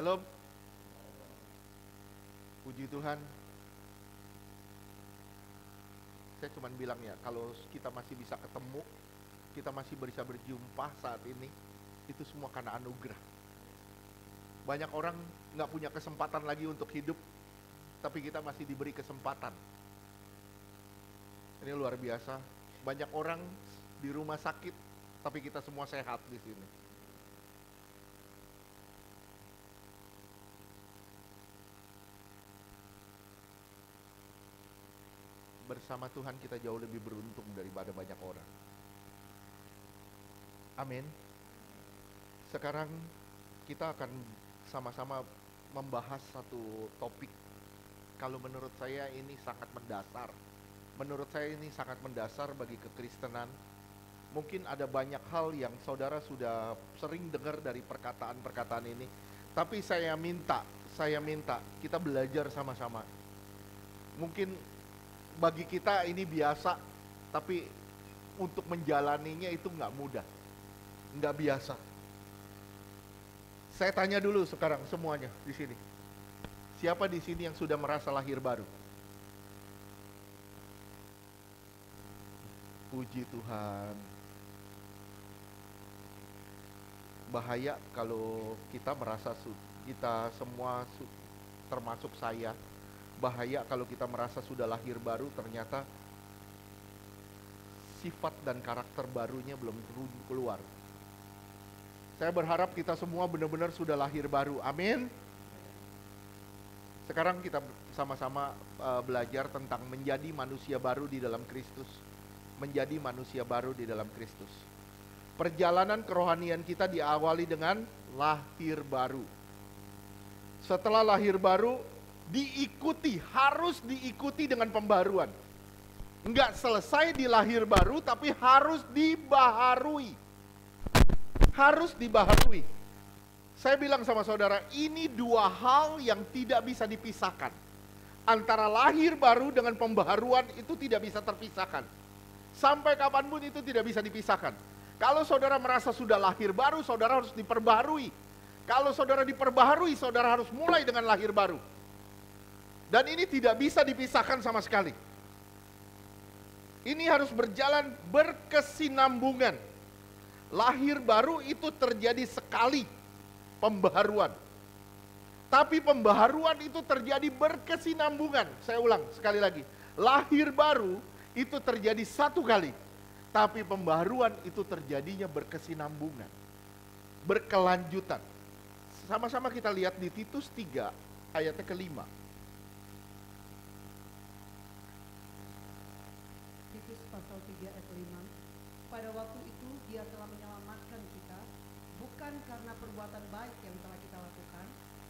Shalom, puji Tuhan. Saya cuma bilang ya, kalau kita masih bisa ketemu, kita masih bisa berjumpa saat ini, itu semua karena anugerah. Banyak orang nggak punya kesempatan lagi untuk hidup, tapi kita masih diberi kesempatan. Ini luar biasa. Banyak orang di rumah sakit, tapi kita semua sehat di sini. Bersama Tuhan kita jauh lebih beruntung daripada banyak orang. Amin. Sekarang kita akan sama-sama membahas satu topik. Kalau menurut saya ini sangat mendasar. Menurut saya ini sangat mendasar bagi kekristenan. Mungkin ada banyak hal yang saudara sudah sering dengar dari perkataan-perkataan ini. Tapi saya minta kita belajar sama-sama. Mungkin bagi kita ini biasa, tapi untuk menjalaninya itu nggak mudah, nggak biasa. Saya tanya dulu sekarang semuanya di sini, siapa di sini yang sudah merasa lahir baru? Puji Tuhan. Bahaya kalau kita merasa kita semua termasuk saya. Bahaya kalau kita merasa sudah lahir baru, ternyata sifat dan karakter barunya belum keluar. Saya berharap kita semua benar-benar sudah lahir baru. Amin. Sekarang kita sama-sama belajar tentang menjadi manusia baru di dalam Kristus. Menjadi manusia baru di dalam Kristus. Perjalanan kerohanian kita diawali dengan lahir baru. Setelah lahir baru, harus diikuti dengan pembaruan. Enggak selesai di lahir baru, tapi harus dibaharui. Harus dibaharui. Saya bilang sama saudara, ini dua hal yang tidak bisa dipisahkan. Antara lahir baru dengan pembaharuan itu tidak bisa terpisahkan. Sampai kapanpun itu tidak bisa dipisahkan. Kalau saudara merasa sudah lahir baru, saudara harus diperbaharui. Kalau saudara diperbaharui, saudara harus mulai dengan lahir baru. Dan ini tidak bisa dipisahkan sama sekali. Ini harus berjalan berkesinambungan. Lahir baru itu terjadi sekali pembaharuan. Tapi pembaharuan itu terjadi berkesinambungan. Saya ulang sekali lagi. Lahir baru itu terjadi satu kali. Tapi pembaharuan itu terjadinya berkesinambungan. Berkelanjutan. Sama-sama kita lihat di Titus 3 ayatnya ke-5. Pasal 3 ayat 5. Pada waktu itu dia telah menyelamatkan kita, bukan karena perbuatan baik yang telah kita lakukan,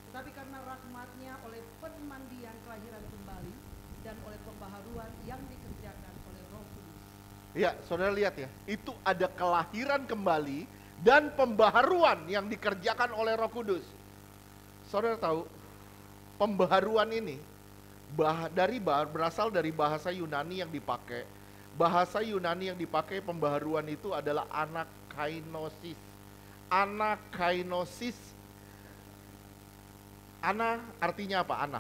tetapi karena rahmat-Nya oleh pemandian kelahiran kembali dan oleh pembaharuan yang dikerjakan oleh Roh Kudus. Ya, saudara lihat ya, itu ada kelahiran kembali dan pembaharuan yang dikerjakan oleh Roh Kudus. Saudara tahu, pembaharuan ini berasal dari bahasa Yunani yang dipakai. Bahasa Yunani yang dipakai pembaharuan itu adalah anakainosis. Anakainosis. Ana artinya apa?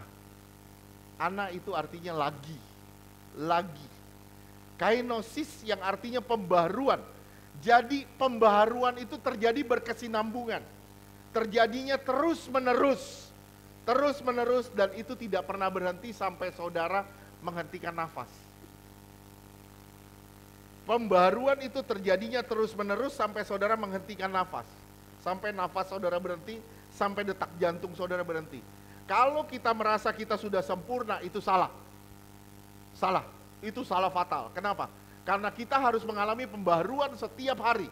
Ana itu artinya lagi. Lagi. Kainosis yang artinya pembaharuan. Jadi pembaharuan itu terjadi berkesinambungan. Terjadinya terus menerus. Terus menerus dan itu tidak pernah berhenti sampai saudara menghentikan nafas. Pembaharuan itu terjadinya terus-menerus sampai saudara menghentikan nafas. Sampai nafas saudara berhenti, sampai detak jantung saudara berhenti. Kalau kita merasa kita sudah sempurna, itu salah. Salah, itu salah fatal. Kenapa? Karena kita harus mengalami pembaharuan setiap hari.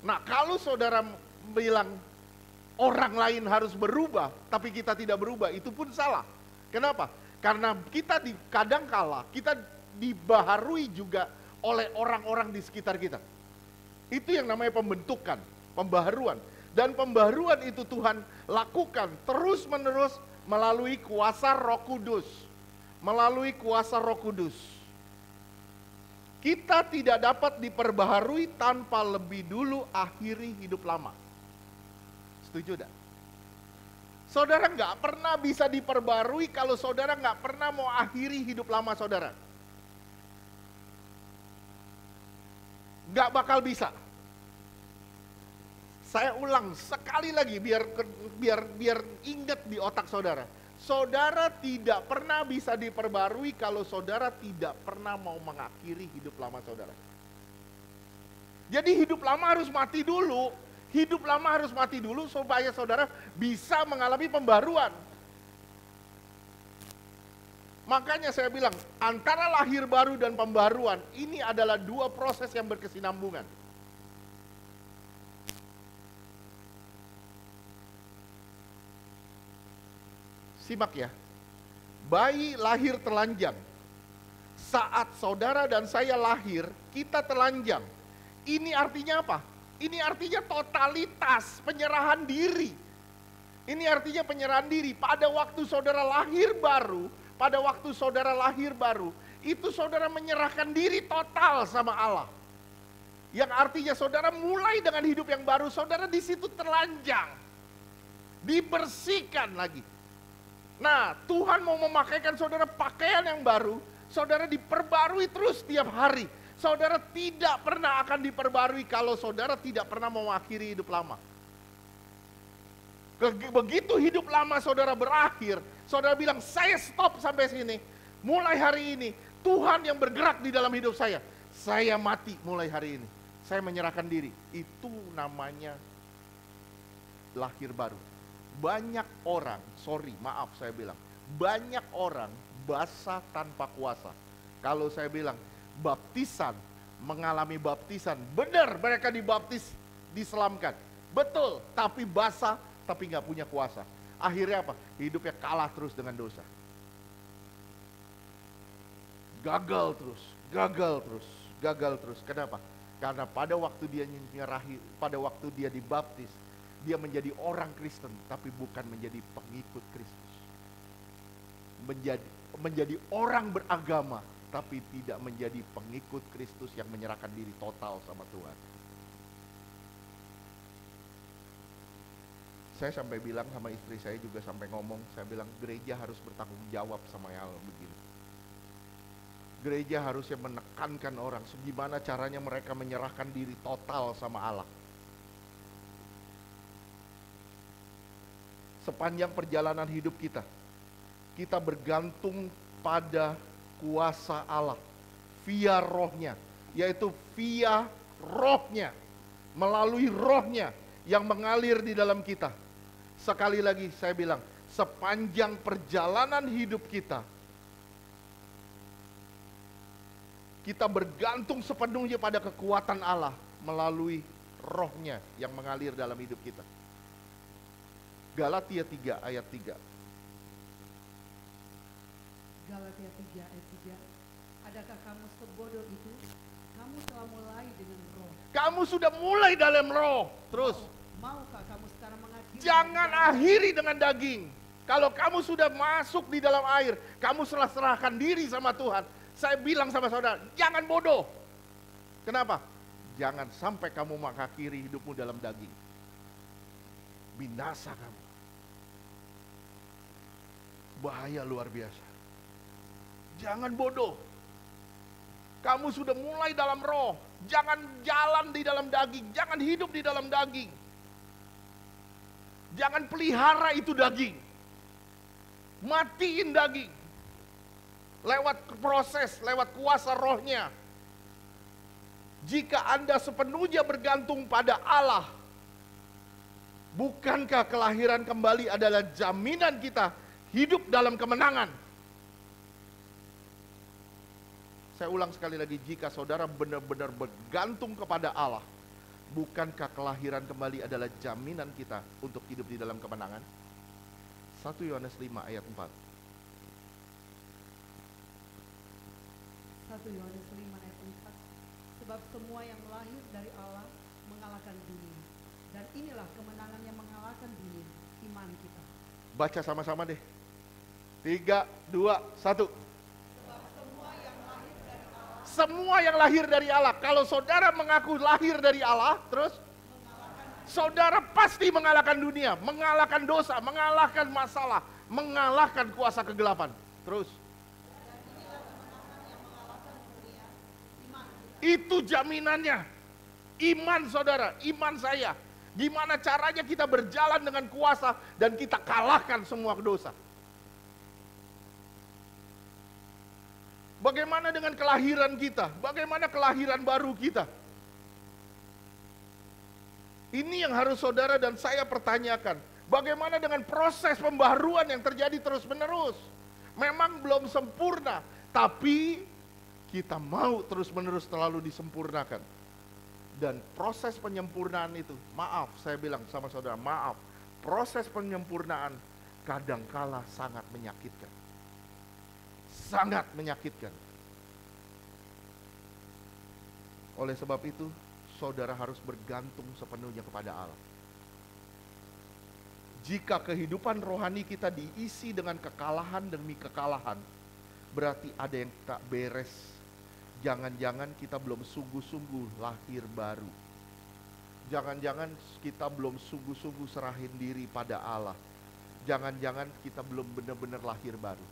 Nah, kalau saudara bilang orang lain harus berubah, tapi kita tidak berubah, itu pun salah. Kenapa? Karena kita kadang kala, kita dibaharui juga oleh orang-orang di sekitar kita. Itu yang namanya pembentukan, pembaharuan. Dan pembaharuan itu Tuhan lakukan terus-menerus melalui kuasa Roh Kudus. Melalui kuasa Roh Kudus. Kita tidak dapat diperbaharui tanpa lebih dulu akhiri hidup lama. Setuju tidak? Saudara nggak pernah bisa diperbarui kalau saudara nggak pernah mau akhiri hidup lama saudara. Nggak bakal bisa. Saya ulang sekali lagi biar ingat di otak saudara. Saudara tidak pernah bisa diperbarui kalau saudara tidak pernah mau mengakhiri hidup lama saudara. Jadi hidup lama harus mati dulu. Hidup lama harus mati dulu supaya saudara bisa mengalami pembaruan. Makanya saya bilang, antara lahir baru dan pembaruan, ini adalah dua proses yang berkesinambungan. Simak ya, bayi lahir telanjang. Saat saudara dan saya lahir, kita telanjang. Ini artinya apa? Ini artinya totalitas, penyerahan diri. Ini artinya penyerahan diri. Pada waktu saudara lahir baru, itu saudara menyerahkan diri total sama Allah. Yang artinya saudara mulai dengan hidup yang baru, saudara di situ telanjang. Dibersihkan lagi. Nah, Tuhan mau memakaikan saudara pakaian yang baru, saudara diperbarui terus tiap hari. Saudara tidak pernah akan diperbarui kalau saudara tidak pernah mengakhiri hidup lama. Begitu hidup lama saudara berakhir, saudara bilang, saya stop sampai sini. Mulai hari ini, Tuhan yang bergerak di dalam hidup saya. Saya mati mulai hari ini. Saya menyerahkan diri. Itu namanya lahir baru. Banyak orang, banyak orang basah tanpa kuasa. Kalau saya bilang, baptisan, mengalami baptisan, benar mereka dibaptis, diselamkan, betul, tapi basah, tapi nggak punya kuasa. Akhirnya apa? Hidupnya kalah terus dengan dosa. Gagal terus. Kenapa? Karena pada waktu dia nyerahi, pada waktu dia dibaptis, dia menjadi orang Kristen, tapi bukan menjadi pengikut Kristus. Menjadi orang beragama, tapi tidak menjadi pengikut Kristus yang menyerahkan diri total sama Tuhan. Saya sampai bilang sama istri saya juga sampai ngomong, saya bilang gereja harus bertanggung jawab sama hal begini. Gereja harusnya menekankan orang, gimana caranya mereka menyerahkan diri total sama Allah. Sepanjang perjalanan hidup kita bergantung pada kuasa Allah via rohnya, yaitu via rohnya, melalui rohnya yang mengalir di dalam kita. Sekali lagi saya bilang, sepanjang perjalanan hidup kita bergantung sepenuhnya pada kekuatan Allah melalui rohnya yang mengalir dalam hidup kita. Galatia 3 ayat 3. Galatia 3 ayat 3. Adakah kamu sebodoh itu? Kamu telah mulai dengan roh. Kamu sudah mulai dalam roh. Terus. Maukah kamu sekarang mengakhiri? Jangan akhiri dengan daging. Kalau kamu sudah masuk di dalam air, kamu serahkan diri sama Tuhan. Saya bilang sama saudara, jangan bodoh. Kenapa? Jangan sampai kamu mengakhiri hidupmu dalam daging. Binasa kamu. Bahaya luar biasa. Jangan bodoh. Kamu sudah mulai dalam roh. Jangan jalan di dalam daging. Jangan hidup di dalam daging. Jangan pelihara itu daging. Matiin daging. Lewat proses, lewat kuasa rohnya. Jika Anda sepenuhnya bergantung pada Allah, bukankah kelahiran kembali adalah jaminan kita hidup dalam kemenangan? Saya ulang sekali lagi, jika saudara benar-benar bergantung kepada Allah, bukankah kelahiran kembali adalah jaminan kita untuk hidup di dalam kemenangan? 1 Yohanes 5 ayat 4. 1 Yohanes 5 ayat 4. Sebab semua yang lahir dari Allah mengalahkan dunia. Dan inilah kemenangan yang mengalahkan dunia, iman kita. Baca sama-sama deh. 3, 2, 1. Semua yang lahir dari Allah. Kalau saudara mengaku lahir dari Allah, terus saudara pasti mengalahkan dunia, mengalahkan dosa, mengalahkan masalah, mengalahkan kuasa kegelapan. Terus, itu jaminannya. Iman saudara, iman saya. Gimana caranya kita berjalan dengan kuasa dan kita kalahkan semua dosa. Bagaimana dengan kelahiran kita? Bagaimana kelahiran baru kita? Ini yang harus saudara dan saya pertanyakan. Bagaimana dengan proses pembaharuan yang terjadi terus-menerus? Memang belum sempurna, tapi kita mau terus-menerus selalu disempurnakan. Dan proses penyempurnaan itu, maaf saya bilang sama saudara, maaf. Proses penyempurnaan kadangkala sangat menyakitkan. Sangat menyakitkan. Oleh sebab itu, saudara harus bergantung sepenuhnya kepada Allah. Jika kehidupan rohani kita diisi dengan kekalahan demi kekalahan, berarti ada yang tak beres. Jangan-jangan kita belum sungguh-sungguh lahir baru. Jangan-jangan kita belum sungguh-sungguh serahin diri pada Allah. Jangan-jangan kita belum benar-benar lahir baru.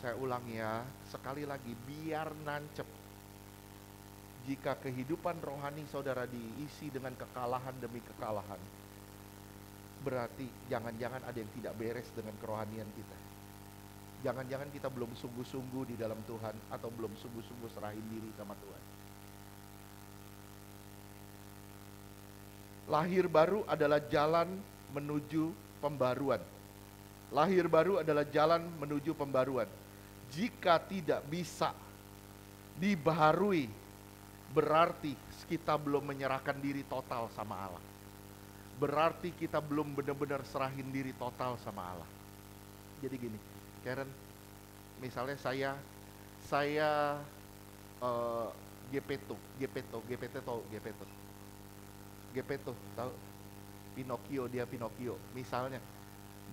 Saya ulang ya, sekali lagi, biar nancep. Jika kehidupan rohani saudara diisi dengan kekalahan demi kekalahan, berarti jangan-jangan ada yang tidak beres dengan kerohanian kita. Jangan-jangan kita belum sungguh-sungguh di dalam Tuhan, atau belum sungguh-sungguh serahin diri sama Tuhan. Lahir baru adalah jalan menuju pembaruan. Lahir baru adalah jalan menuju pembaruan. Jika tidak bisa dibaharui, berarti kita belum menyerahkan diri total sama Allah. Berarti kita belum benar-benar serahin diri total sama Allah. Jadi gini, Karen, misalnya saya Gepeto, tahu? Pinocchio, dia Pinocchio. Misalnya,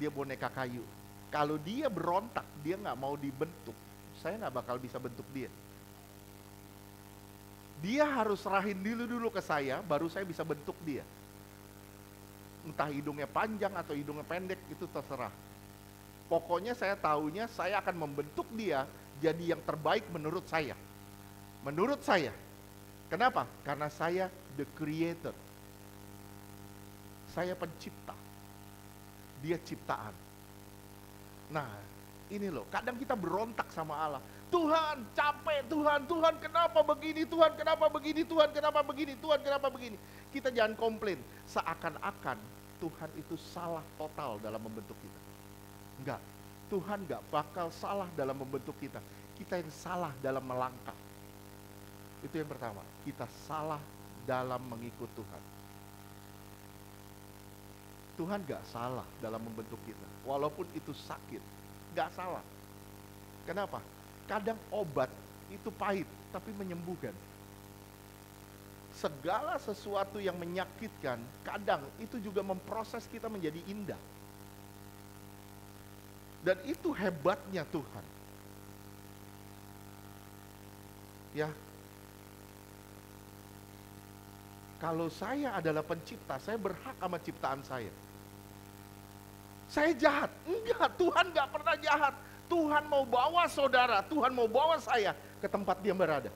dia boneka kayu. Kalau dia berontak, dia nggak mau dibentuk, saya nggak bakal bisa bentuk dia. Dia harus serahin dulu ke saya, baru saya bisa bentuk dia. Entah hidungnya panjang atau hidungnya pendek, itu terserah. Pokoknya saya taunya saya akan membentuk dia jadi yang terbaik menurut saya. Menurut saya. Kenapa? Karena saya the creator. Saya pencipta. Dia ciptaan. Nah, ini loh, kadang kita berontak sama Allah. Tuhan, capek Tuhan kenapa begini, Tuhan kenapa begini, Tuhan kenapa begini, Tuhan kenapa begini. Kita jangan komplain, seakan-akan Tuhan itu salah total dalam membentuk kita. Enggak, Tuhan enggak bakal salah dalam membentuk kita. Kita yang salah dalam melangkah. Itu yang pertama, kita salah dalam mengikut Tuhan. Tuhan gak salah dalam membentuk kita, walaupun itu sakit, gak salah. Kenapa? Kadang obat itu pahit, tapi menyembuhkan. Segala sesuatu yang menyakitkan, kadang itu juga memproses kita menjadi indah. Dan itu hebatnya Tuhan. Ya, kalau saya adalah pencipta, saya berhak sama ciptaan saya. Saya jahat? Enggak, Tuhan enggak pernah jahat. Tuhan mau bawa saudara, Tuhan mau bawa saya ke tempat dia berada.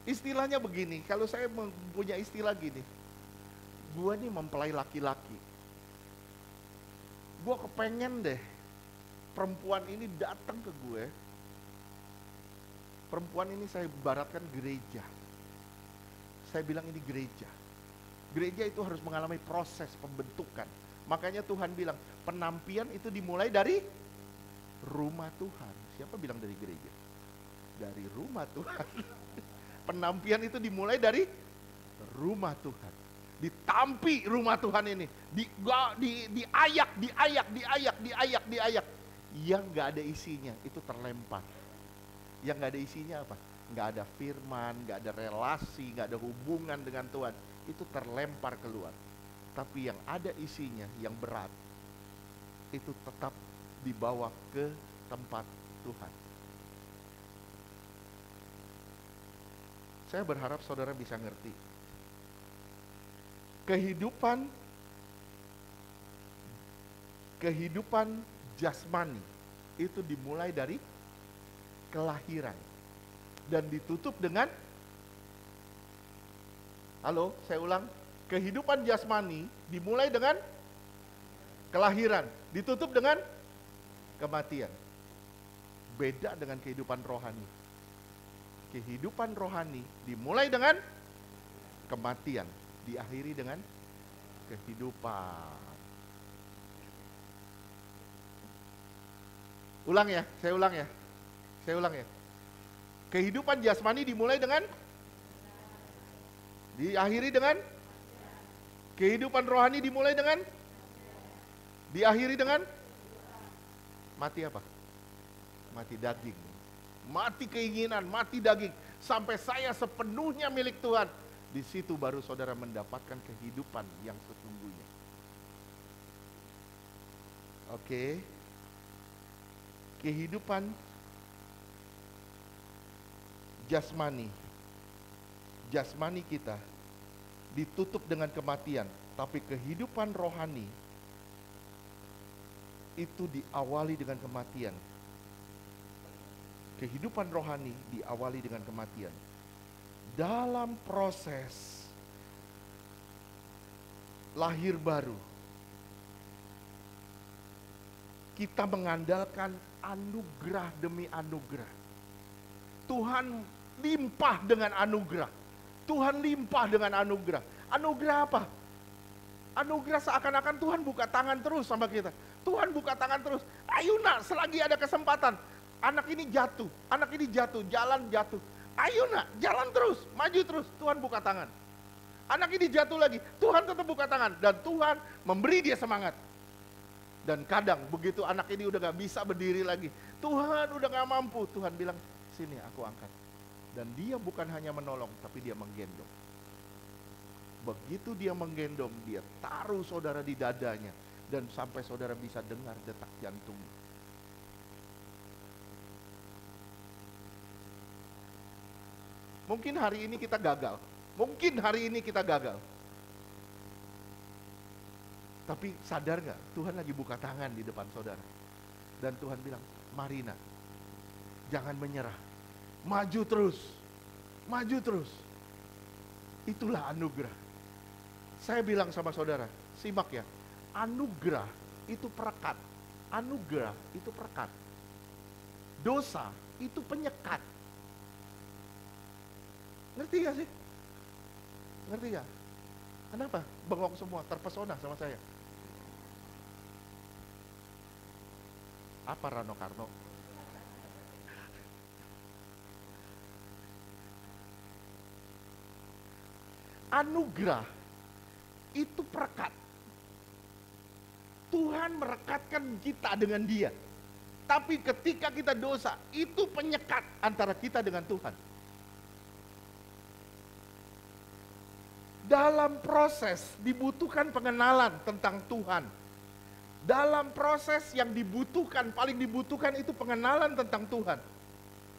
Istilahnya begini, kalau saya punya istilah gini, gue nih mempelai laki-laki. Gue kepengen deh perempuan ini datang ke gue. Perempuan ini saya ibaratkan gereja. Saya bilang ini gereja. Gereja itu harus mengalami proses pembentukan. Makanya Tuhan bilang, penampian itu dimulai dari rumah Tuhan. Siapa bilang dari gereja? Dari rumah Tuhan. Penampian itu dimulai dari rumah Tuhan. Ditampi rumah Tuhan ini. Diayak. Yang gak ada isinya, itu terlempar. Yang gak ada isinya apa? Gak ada firman, gak ada relasi, gak ada hubungan dengan Tuhan. Itu terlempar keluar. Tapi yang ada isinya, yang berat, itu tetap dibawa ke tempat Tuhan. Saya berharap saudara bisa ngerti. Kehidupan jasmani itu dimulai dari kelahiran dan ditutup dengan, halo, saya ulang, kehidupan jasmani dimulai dengan kelahiran, ditutup dengan kematian. Beda dengan kehidupan rohani. Kehidupan rohani dimulai dengan kematian, diakhiri dengan kehidupan. Ulang ya, saya ulang ya. Kehidupan jasmani dimulai dengan, diakhiri dengan, kehidupan rohani dimulai dengan, diakhiri dengan, mati apa? Mati daging, mati keinginan, mati daging, sampai saya sepenuhnya milik Tuhan. Di situ baru saudara mendapatkan kehidupan yang sesungguhnya. Oke. Kehidupan jasmani kita ditutup dengan kematian, tapi kehidupan rohani itu diawali dengan kematian. Kehidupan rohani diawali dengan kematian. Dalam proses lahir baru, kita mengandalkan anugerah demi anugerah. Tuhan limpah dengan anugerah. Tuhan limpah dengan anugerah. Anugerah apa? Anugerah seakan-akan Tuhan buka tangan terus sama kita. Tuhan buka tangan terus. Ayo nak, selagi ada kesempatan. Anak ini jatuh, jalan jatuh. Ayo nak, jalan terus, maju terus. Tuhan buka tangan. Anak ini jatuh lagi, Tuhan tetap buka tangan. Dan Tuhan memberi dia semangat. Dan kadang begitu anak ini udah gak bisa berdiri lagi, Tuhan udah gak mampu, Tuhan bilang, sini aku angkat. Dan dia bukan hanya menolong, tapi dia menggendong. Begitu dia menggendong, dia taruh saudara di dadanya. Dan sampai saudara bisa dengar detak jantungnya. Mungkin hari ini kita gagal. Tapi sadar gak, Tuhan lagi buka tangan di depan saudara. Dan Tuhan bilang, mari nak, jangan menyerah. Maju terus. Itulah anugerah. Saya bilang sama saudara, simak ya. Anugerah itu perekat. Dosa itu penyekat. Ngerti gak sih? Kenapa? Bengong semua, terpesona sama saya. Apa Rano Karno? Anugerah itu perekat. Tuhan merekatkan kita dengan Dia. Tapi ketika kita dosa, itu penyekat antara kita dengan Tuhan. Dalam proses dibutuhkan pengenalan tentang Tuhan. Dalam proses yang paling dibutuhkan itu pengenalan tentang Tuhan.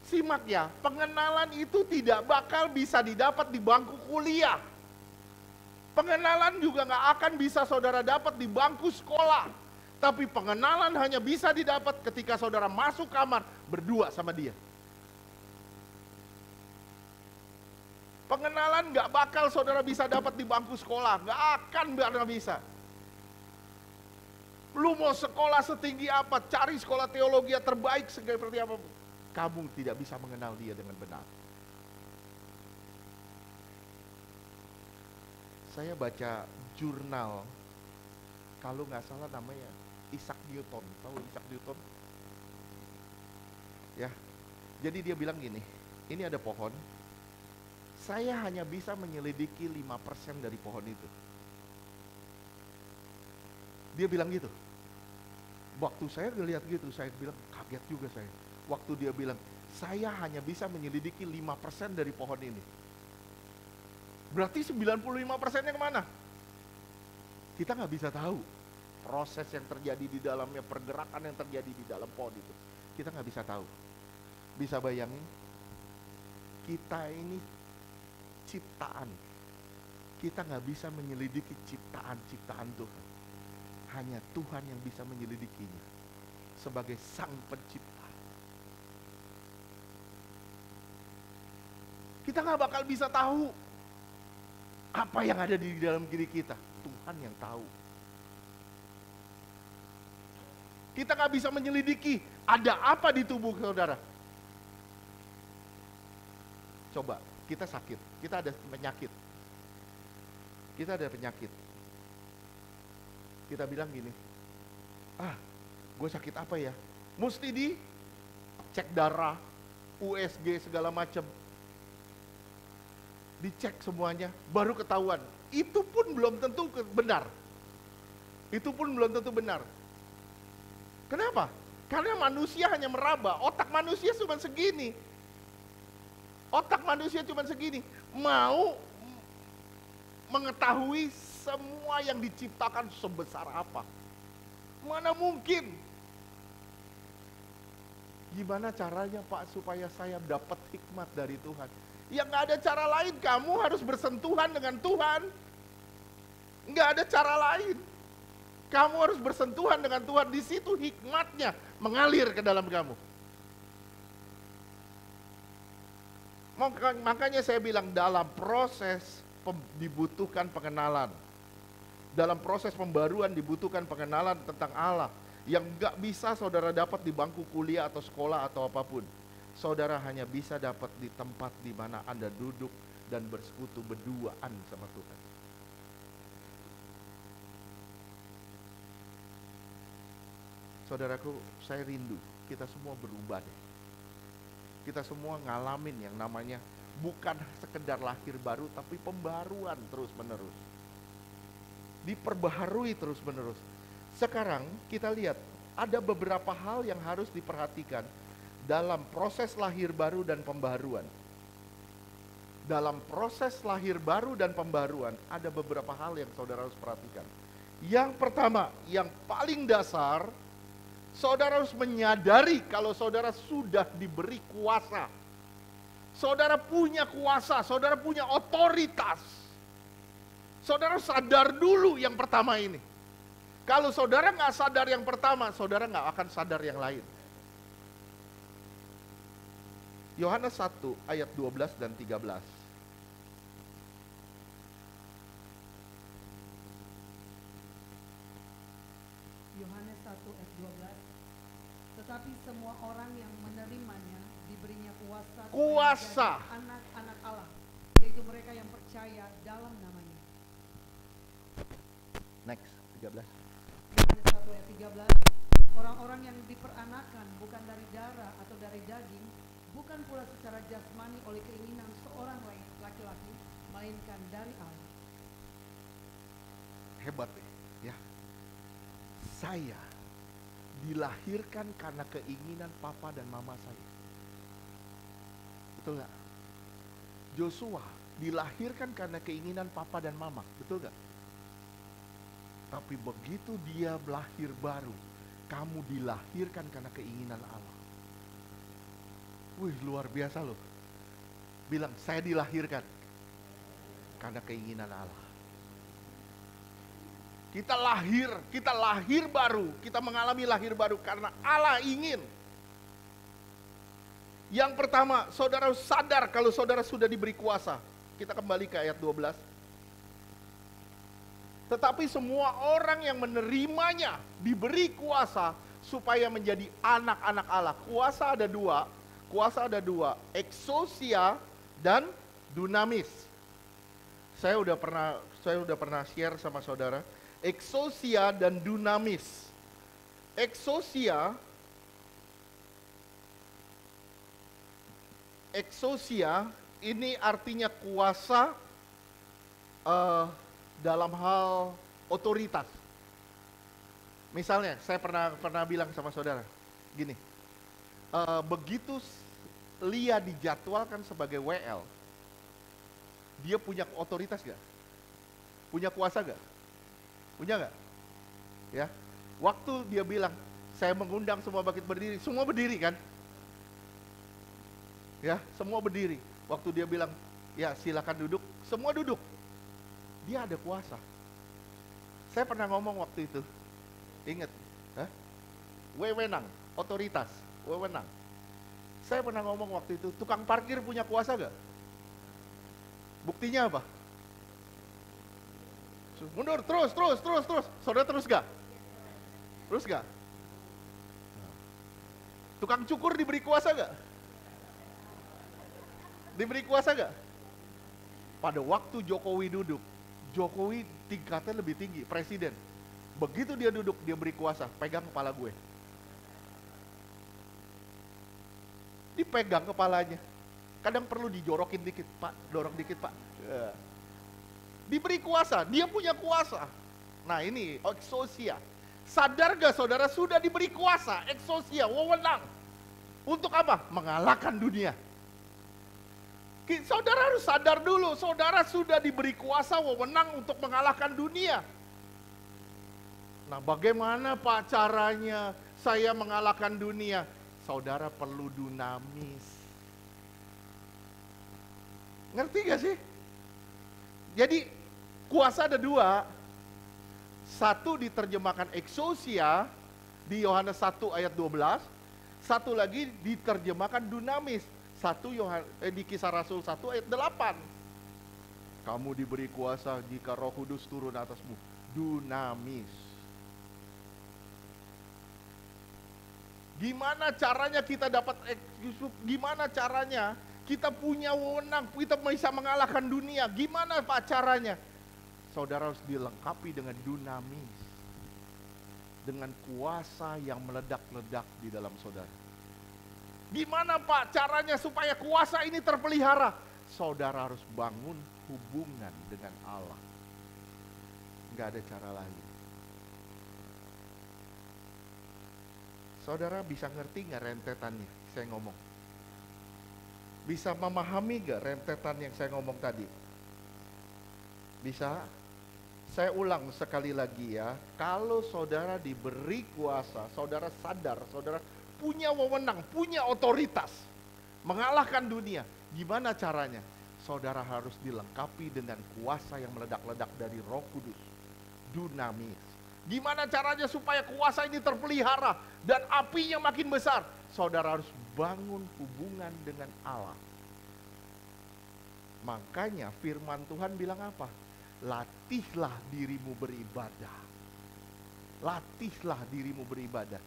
Simak ya, pengenalan itu tidak bakal bisa didapat di bangku kuliah. Pengenalan juga gak akan bisa saudara dapat di bangku sekolah. Tapi pengenalan hanya bisa didapat ketika saudara masuk kamar berdua sama Dia. Pengenalan gak bakal saudara bisa dapat di bangku sekolah. Gak akan bisa. Lu mau sekolah setinggi apa, cari sekolah teologi yang terbaik seperti apa, kamu tidak bisa mengenal Dia dengan benar. Saya baca jurnal, kalau nggak salah namanya Isaac Newton. Tahu Isaac Newton? Ya, jadi dia bilang gini, ini ada pohon, saya hanya bisa menyelidiki 5% dari pohon itu. Dia bilang gitu. Waktu saya ngeliat gitu, saya bilang kaget juga saya. Waktu dia bilang, saya hanya bisa menyelidiki 5% dari pohon ini. Berarti 95%-nya kemana? Kita nggak bisa tahu proses yang terjadi di dalamnya, pergerakan yang terjadi di dalam pohon itu. Kita nggak bisa tahu. Bisa bayangin, kita ini ciptaan. Kita nggak bisa menyelidiki ciptaan-ciptaan Tuhan. Hanya Tuhan yang bisa menyelidikinya sebagai Sang Pencipta. Kita nggak bakal bisa tahu apa yang ada di dalam diri kita. Tuhan yang tahu. Kita nggak bisa menyelidiki ada apa di tubuh saudara. Coba, kita sakit, kita ada penyakit. Kita ada penyakit. Kita bilang gini, gue sakit apa ya? Mesti dicek darah, USG segala macam. Dicek semuanya, baru ketahuan. Itu pun belum tentu benar. Itu pun belum tentu benar. Kenapa? Karena manusia hanya meraba, otak manusia cuma segini. Otak manusia cuma segini. Mau mengetahui semua yang diciptakan sebesar apa. Mana mungkin? Gimana caranya Pak supaya saya dapat hikmat dari Tuhan? Ya nggak ada cara lain, kamu harus bersentuhan dengan Tuhan. Nggak ada cara lain. Kamu harus bersentuhan dengan Tuhan, di situ hikmatnya mengalir ke dalam kamu. Makanya saya bilang dalam proses dibutuhkan pengenalan. Dalam proses pembaruan dibutuhkan pengenalan tentang Allah yang nggak bisa saudara dapat di bangku kuliah atau sekolah atau apapun. Saudara hanya bisa dapat di tempat di mana Anda duduk dan bersekutu berduaan sama Tuhan. Saudaraku, saya rindu kita semua berubah deh. Kita semua ngalamin yang namanya bukan sekedar lahir baru, tapi pembaruan terus menerus. Diperbaharui terus menerus. Sekarang kita lihat ada beberapa hal yang harus diperhatikan dalam proses lahir baru dan pembaruan. Dalam proses lahir baru dan pembaruan ada beberapa hal yang saudara harus perhatikan. Yang pertama, yang paling dasar, saudara harus menyadari kalau saudara sudah diberi kuasa. Saudara punya kuasa, saudara punya otoritas. Saudara sadar dulu yang pertama ini. Kalau saudara nggak sadar yang pertama, saudara nggak akan sadar yang lain. Yohanes 1 ayat 12 dan 13. Yohanes 1 ayat 12. Tetapi semua orang yang menerimanya diberinya kuasa Kuasa. menjadi anak-anak Allah, yaitu mereka yang percaya dalam namanya. Next, 13. Yohanes 1 ayat 13. Orang-orang yang diperanakan bukan dari darah atau dari daging, bukan pula secara jasmani oleh keinginan seorang laki-laki, melainkan dari Allah. Hebat ya. Saya dilahirkan karena keinginan papa dan mama saya. Betul gak? Joshua dilahirkan karena keinginan papa dan mama. Betul gak? Tapi begitu dia lahir baru, kamu dilahirkan karena keinginan Allah. Wih, luar biasa loh. Bilang, saya dilahirkan karena keinginan Allah. Kita lahir baru, kita mengalami lahir baru karena Allah ingin. Yang pertama, saudara sadar kalau saudara sudah diberi kuasa. Kita kembali ke ayat 12. Tetapi semua orang yang menerimanya diberi kuasa supaya menjadi anak-anak Allah. Kuasa ada dua, exousia dan dunamis. Saya udah pernah share sama saudara, exousia dan dunamis. Exousia ini artinya kuasa dalam hal otoritas. Misalnya, saya pernah bilang sama saudara, gini, begitu Lia dijadwalkan sebagai WL, dia punya otoritas gak? Punya kuasa gak? Punya gak? Ya, waktu dia bilang, saya mengundang semua bangkit berdiri, semua berdiri kan? Ya, semua berdiri. Waktu dia bilang, Ya, silakan duduk. Semua duduk. Dia ada kuasa. Saya pernah ngomong waktu itu. Ingat, wewenang, otoritas, wewenang. Saya pernah ngomong waktu itu, tukang parkir punya kuasa gak? Buktinya apa? Mundur, terus. Saudara terus gak? Terus gak? Tukang cukur diberi kuasa gak? Diberi kuasa gak? Pada waktu Jokowi duduk, Jokowi tingkatnya lebih tinggi, presiden. Begitu dia duduk, dia beri kuasa, pegang kepala gue. Dipegang kepalanya. Kadang perlu dijorokin dikit, Pak, dorong dikit, Pak. Ya. Diberi kuasa, dia punya kuasa. Nah ini, eksosia. Sadar gak saudara sudah diberi kuasa, eksosia, wewenang. Untuk apa? Mengalahkan dunia. Saudara harus sadar dulu, saudara sudah diberi kuasa, wewenang untuk mengalahkan dunia. Nah bagaimana Pak caranya saya mengalahkan dunia? Saudara perlu dunamis. Ngerti gak sih? Jadi kuasa ada dua. Satu diterjemahkan eksosia di Yohanes 1 ayat 12. Satu lagi diterjemahkan dunamis. Di Kisah Rasul 1 ayat 8. Kamu diberi kuasa jika Roh Kudus turun atasmu. Dunamis. Gimana caranya kita dapat, gimana caranya kita punya wewenang, kita bisa mengalahkan dunia. Gimana Pak caranya? Saudara harus dilengkapi dengan dunamis. Dengan kuasa yang meledak-ledak di dalam saudara. Gimana Pak caranya supaya kuasa ini terpelihara? Saudara harus bangun hubungan dengan Allah. Nggak ada cara lain. Saudara bisa ngerti nggak rentetannya saya ngomong? Bisa memahami nggak rentetan yang saya ngomong tadi? Bisa? Saya ulang sekali lagi ya. Kalau saudara diberi kuasa, saudara sadar, saudara punya wewenang, punya otoritas, mengalahkan dunia. Gimana caranya? Saudara harus dilengkapi dengan kuasa yang meledak-ledak dari Roh Kudus. Dunamis. Gimana caranya supaya kuasa ini terpelihara dan apinya makin besar? Saudara harus bangun hubungan dengan Allah. Makanya firman Tuhan bilang apa? Latihlah dirimu beribadah. Latihlah dirimu beribadah.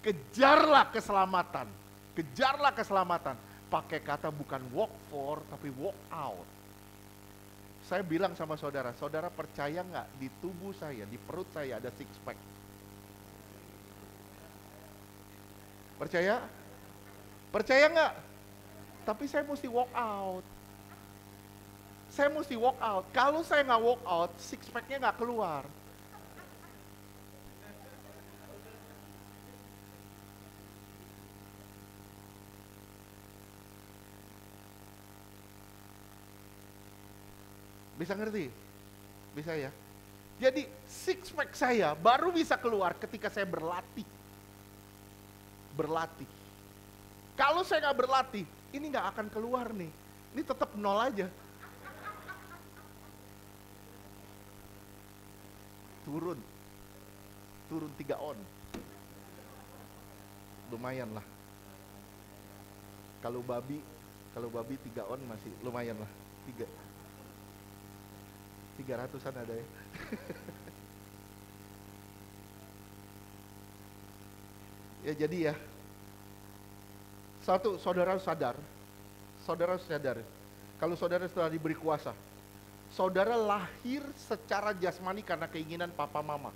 Kejarlah keselamatan. Kejarlah keselamatan. Pakai kata bukan walk for, tapi walk out. Saya bilang sama saudara, saudara percaya nggak di tubuh saya, di perut saya ada six pack? Percaya? Percaya nggak? Tapi saya mesti walk out. Saya mesti walk out. Kalau saya nggak walk out, six pack-nya nggak keluar. Bisa ngerti? Bisa ya? Jadi six pack saya baru bisa keluar ketika saya berlatih. Berlatih. Kalau saya nggak berlatih, ini nggak akan keluar nih. Ini tetap nol aja. Turun 3 on. Lumayan lah. Kalau babi 3 on masih lumayan lah. 300-an ada ya. Ya jadi ya. Satu, saudara sadar. Kalau saudara setelah diberi kuasa, saudara lahir secara jasmani karena keinginan papa mama.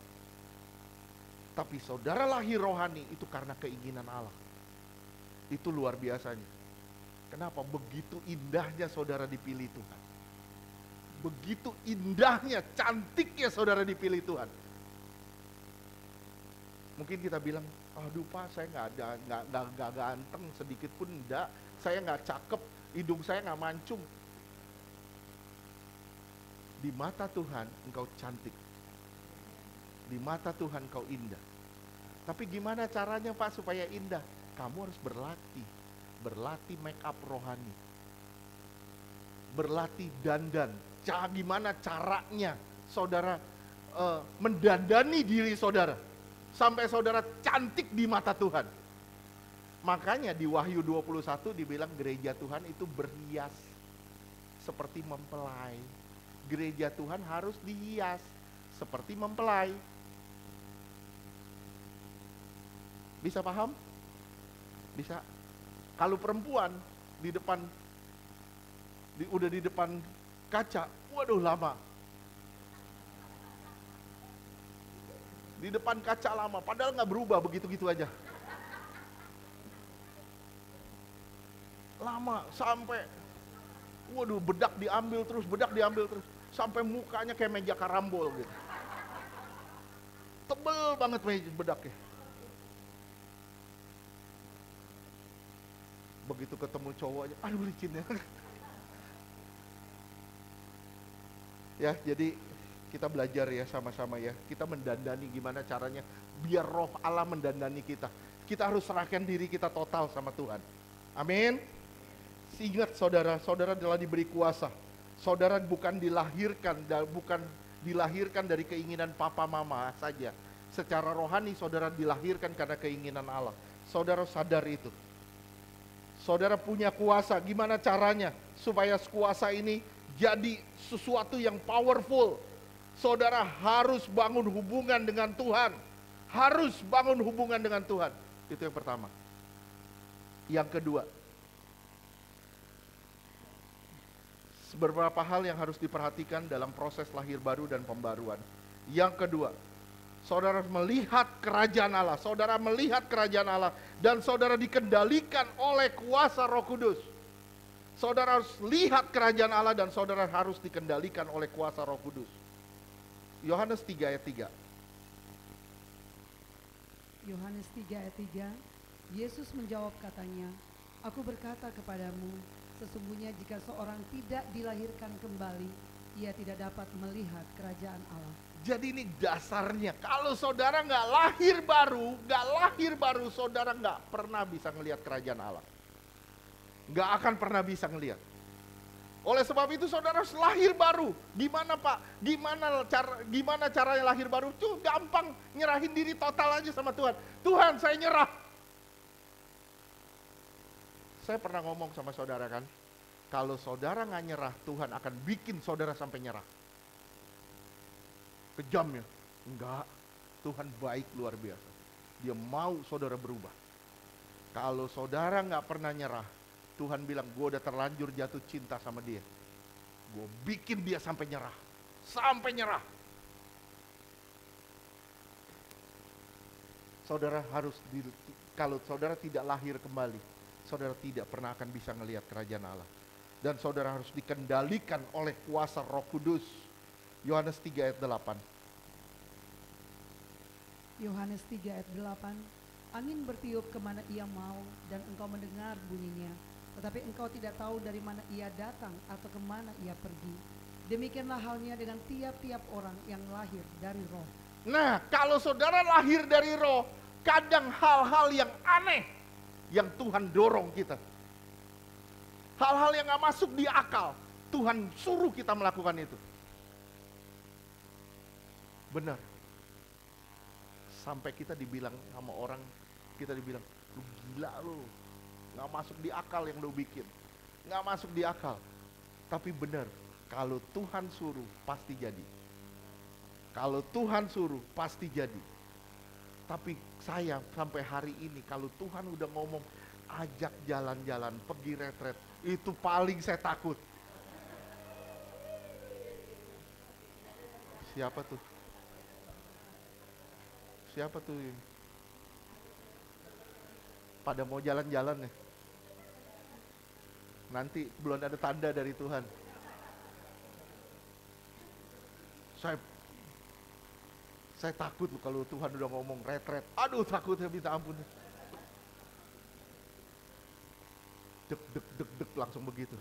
Tapi saudara lahir rohani itu karena keinginan Allah. Itu luar biasanya. Kenapa? Begitu indahnya saudara dipilih Tuhan. Begitu indahnya, cantiknya saudara dipilih Tuhan. Mungkin kita bilang, aduh Pak, saya nggak ganteng sedikit pun enggak, saya nggak cakep, hidung saya nggak mancung. Di mata Tuhan engkau cantik. Di mata Tuhan engkau indah. Tapi gimana caranya Pak supaya indah? Kamu harus berlatih make up rohani. berlatih dandan. Gimana caranya saudara mendandani diri saudara sampai saudara cantik di mata Tuhan. Makanya di Wahyu 21 dibilang gereja Tuhan itu berhias seperti mempelai. Gereja Tuhan harus dihias seperti mempelai. Bisa paham? Bisa. Kalau perempuan udah di depan kaca, waduh lama. Di depan kaca lama, padahal nggak berubah, begitu-gitu aja. Lama sampai, waduh, bedak diambil terus, sampai mukanya kayak meja karambol gitu. Tebel banget meja bedaknya. Begitu ketemu cowoknya, aduh licinnya. Ya, jadi kita belajar ya sama-sama ya. Kita mendandani gimana caranya biar roh Allah mendandani kita. Kita harus serahkan diri kita total sama Tuhan. Amin. Ingat saudara, saudara telah diberi kuasa. Saudara bukan dilahirkan dari keinginan papa mama saja. Secara rohani saudara dilahirkan karena keinginan Allah. Saudara sadar itu. Saudara punya kuasa, gimana caranya supaya kuasa ini jadi sesuatu yang powerful? Saudara harus bangun hubungan dengan Tuhan. Harus bangun hubungan dengan Tuhan. Itu yang pertama. Yang kedua, beberapa hal yang harus diperhatikan dalam proses lahir baru dan pembaruan. Yang kedua, saudara melihat kerajaan Allah. Saudara melihat kerajaan Allah dan saudara dikendalikan oleh kuasa Roh Kudus. Saudara harus lihat kerajaan Allah dan saudara harus dikendalikan oleh kuasa Roh Kudus. Yohanes 3 ayat 3. Yohanes 3 ayat 3, Yesus menjawab katanya, Aku berkata kepadamu, sesungguhnya jika seorang tidak dilahirkan kembali, ia tidak dapat melihat kerajaan Allah. Jadi ini dasarnya, kalau saudara nggak lahir baru, saudara nggak pernah bisa ngelihat kerajaan Allah. Nggak akan pernah bisa ngelihat. Oleh sebab itu saudara harus lahir baru. Gimana Pak? Gimana caranya lahir baru? Tuh gampang, nyerahin diri total aja sama Tuhan. Tuhan, saya nyerah. Saya pernah ngomong sama saudara kan, kalau saudara nggak nyerah, Tuhan akan bikin saudara sampai nyerah. Kejam ya? Enggak, Tuhan baik luar biasa. Dia mau saudara berubah. Kalau saudara nggak pernah nyerah, Tuhan bilang, gue udah terlanjur jatuh cinta sama dia. Gue bikin dia sampai nyerah. Sampai nyerah. Saudara harus, kalau saudara tidak lahir kembali, saudara tidak pernah akan bisa ngelihat kerajaan Allah. Dan saudara harus dikendalikan oleh kuasa Roh Kudus. Yohanes 3 ayat 8. Yohanes 3 ayat 8, Angin bertiup kemana ia mau dan engkau mendengar bunyinya. Tetapi engkau tidak tahu dari mana ia datang atau kemana ia pergi. Demikianlah halnya dengan tiap-tiap orang yang lahir dari roh. Nah, kalau saudara lahir dari roh, kadang hal-hal yang aneh yang Tuhan dorong kita. Hal-hal yang gak masuk di akal, Tuhan suruh kita melakukan itu. Benar. Sampai kita dibilang sama orang, kita dibilang, lu gila lu. Gak masuk di akal yang lu bikin. Gak masuk di akal. Tapi benar, kalau Tuhan suruh pasti jadi. Kalau Tuhan suruh pasti jadi. Tapi saya sampai hari ini kalau Tuhan udah ngomong ajak jalan-jalan, pergi retret, itu paling saya takut. Siapa tuh? Siapa tuh? Pada mau jalan-jalan ya? Nanti belum ada tanda dari Tuhan. Saya takut loh kalau Tuhan udah ngomong retret. Aduh takutnya minta ampun. Dek langsung begitu.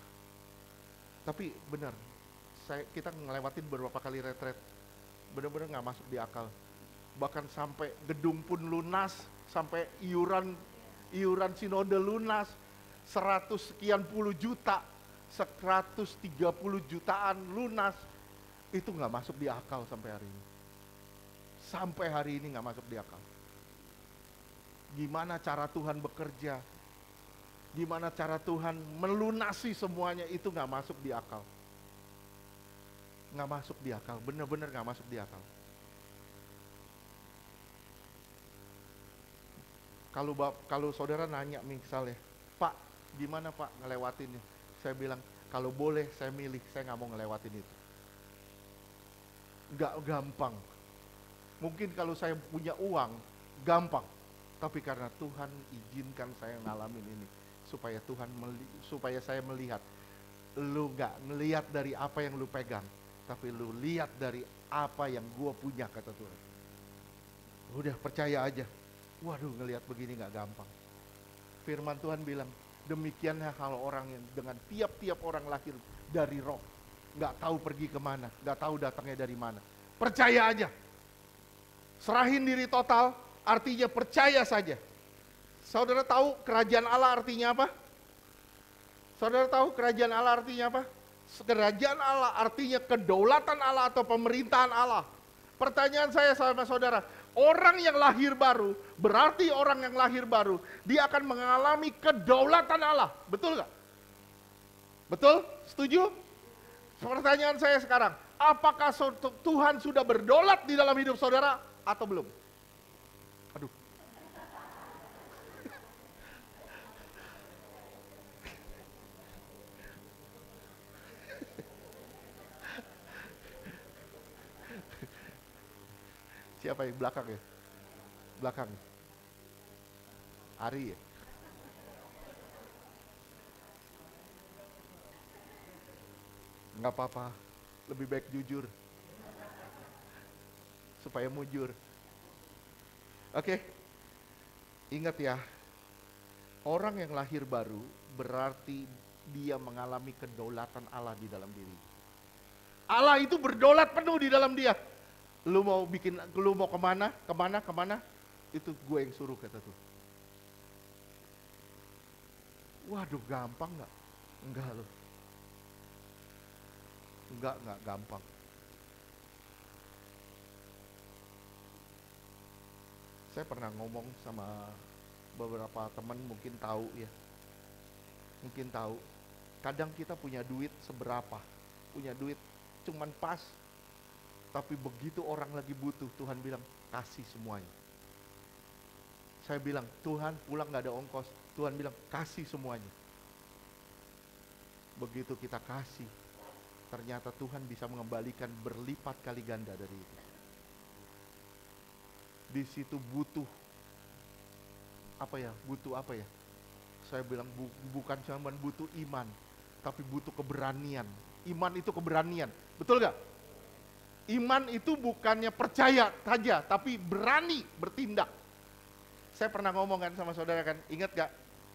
Tapi benar, kita ngelewatin beberapa kali retret. Benar-benar gak masuk di akal. Bahkan sampai gedung pun lunas, sampai iuran sinode lunas, 100 sekian puluh juta, 130 jutaan lunas, itu nggak masuk di akal sampai hari ini. Sampai hari ini nggak masuk di akal. Gimana cara Tuhan bekerja, gimana cara Tuhan melunasi semuanya, itu nggak masuk di akal. Nggak masuk di akal, bener-bener nggak masuk di akal. Kalau saudara nanya misalnya, Pak, gimana Pak ngelewatinnya? Saya bilang, kalau boleh saya milih, saya nggak mau ngelewatin itu. Nggak gampang. Mungkin kalau saya punya uang, gampang. Tapi karena Tuhan izinkan saya ngalamin ini, supaya saya melihat, lu nggak ngelihat dari apa yang lu pegang, tapi lu lihat dari apa yang gua punya, kata Tuhan. Udah percaya aja. Waduh, ngelihat begini nggak gampang. Firman Tuhan bilang, demikianlah hal orang yang dengan tiap-tiap orang lahir dari roh, nggak tahu pergi kemana, nggak tahu datangnya dari mana. Percaya aja. Serahin diri total, artinya percaya saja. Saudara tahu kerajaan Allah artinya apa? Saudara tahu kerajaan Allah artinya apa? Kerajaan Allah artinya kedaulatan Allah atau pemerintahan Allah. Pertanyaan saya sama saudara, orang yang lahir baru, berarti orang yang lahir baru, dia akan mengalami kedaulatan Allah. Betul gak? Betul? Setuju? Pertanyaan saya sekarang, apakah Tuhan sudah berdaulat di dalam hidup saudara atau belum? Aduh. Siapa yang belakang ya? Belakang. Ari ya? Nggak apa-apa, lebih baik jujur. Supaya mujur. Oke. Ingat ya, orang yang lahir baru berarti dia mengalami kedaulatan Allah di dalam diri. Allah itu berdaulat penuh di dalam dia. Lu mau kemana, itu gue yang suruh, kata tuh. Waduh, gampang nggak? Enggak loh. Enggak gampang. Saya pernah ngomong sama beberapa teman, mungkin tahu ya. Mungkin tahu. Kadang kita punya duit seberapa, punya duit cuman pas. Tapi begitu orang lagi butuh, Tuhan bilang, kasih semuanya. Saya bilang, Tuhan pulang gak ada ongkos. Tuhan bilang, kasih semuanya. Begitu kita kasih, ternyata Tuhan bisa mengembalikan berlipat kali ganda dari itu. Di situ butuh apa ya? Saya bilang bukan cuma butuh iman, tapi butuh keberanian. Iman itu keberanian, betul gak? Iman itu bukannya percaya saja, tapi berani bertindak. Saya pernah ngomong kan sama saudara kan, ingat gak?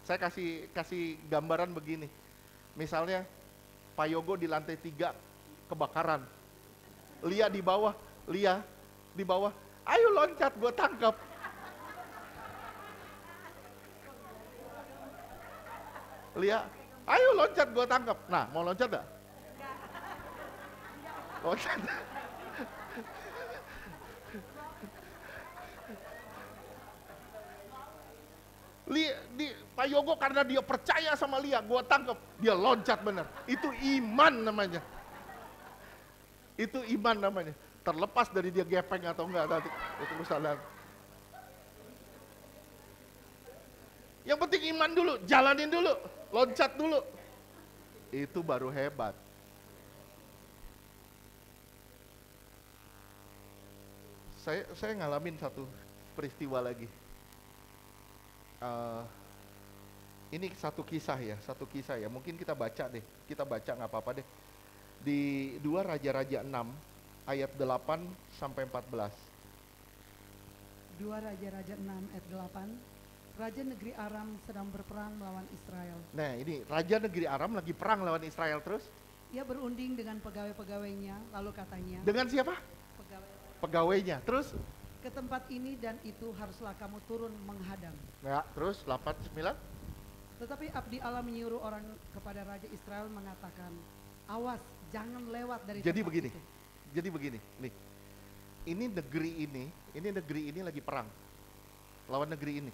Saya kasih gambaran begini. Misalnya Pak Yogo di lantai 3 kebakaran, Lia di bawah, ayo loncat, gue tangkap. Lia, ayo loncat, gue tangkap. Nah, mau loncat gak? Loncat. Pak Yogo karena dia percaya sama Lia, gue tangkap, dia loncat bener. Itu iman namanya. Itu iman namanya. Terlepas dari dia gepeng atau enggak tadi, itu urusan. Yang penting iman dulu, jalanin dulu, loncat dulu. Itu baru hebat. Saya ngalamin satu peristiwa lagi. Ini satu kisah ya. Mungkin kita baca nggak apa-apa deh. Di 2 Raja-Raja 6 ayat 8 sampai 14. 2 Raja-Raja 6 ayat 8. Raja negeri Aram sedang berperang melawan Israel. Nah, ini Raja negeri Aram lagi perang lawan Israel terus. Ia berunding dengan pegawai-pegawainya, lalu katanya. Dengan siapa? Pegawainya. Terus? Ke tempat ini dan itu haruslah kamu turun menghadang. Ya, terus 8, 9. Tetapi abdi Allah menyuruh orang kepada Raja Israel mengatakan, awas, jangan lewat dari Jadi tempat begini, itu. jadi begini, nih. Ini negeri ini lagi perang lawan negeri ini.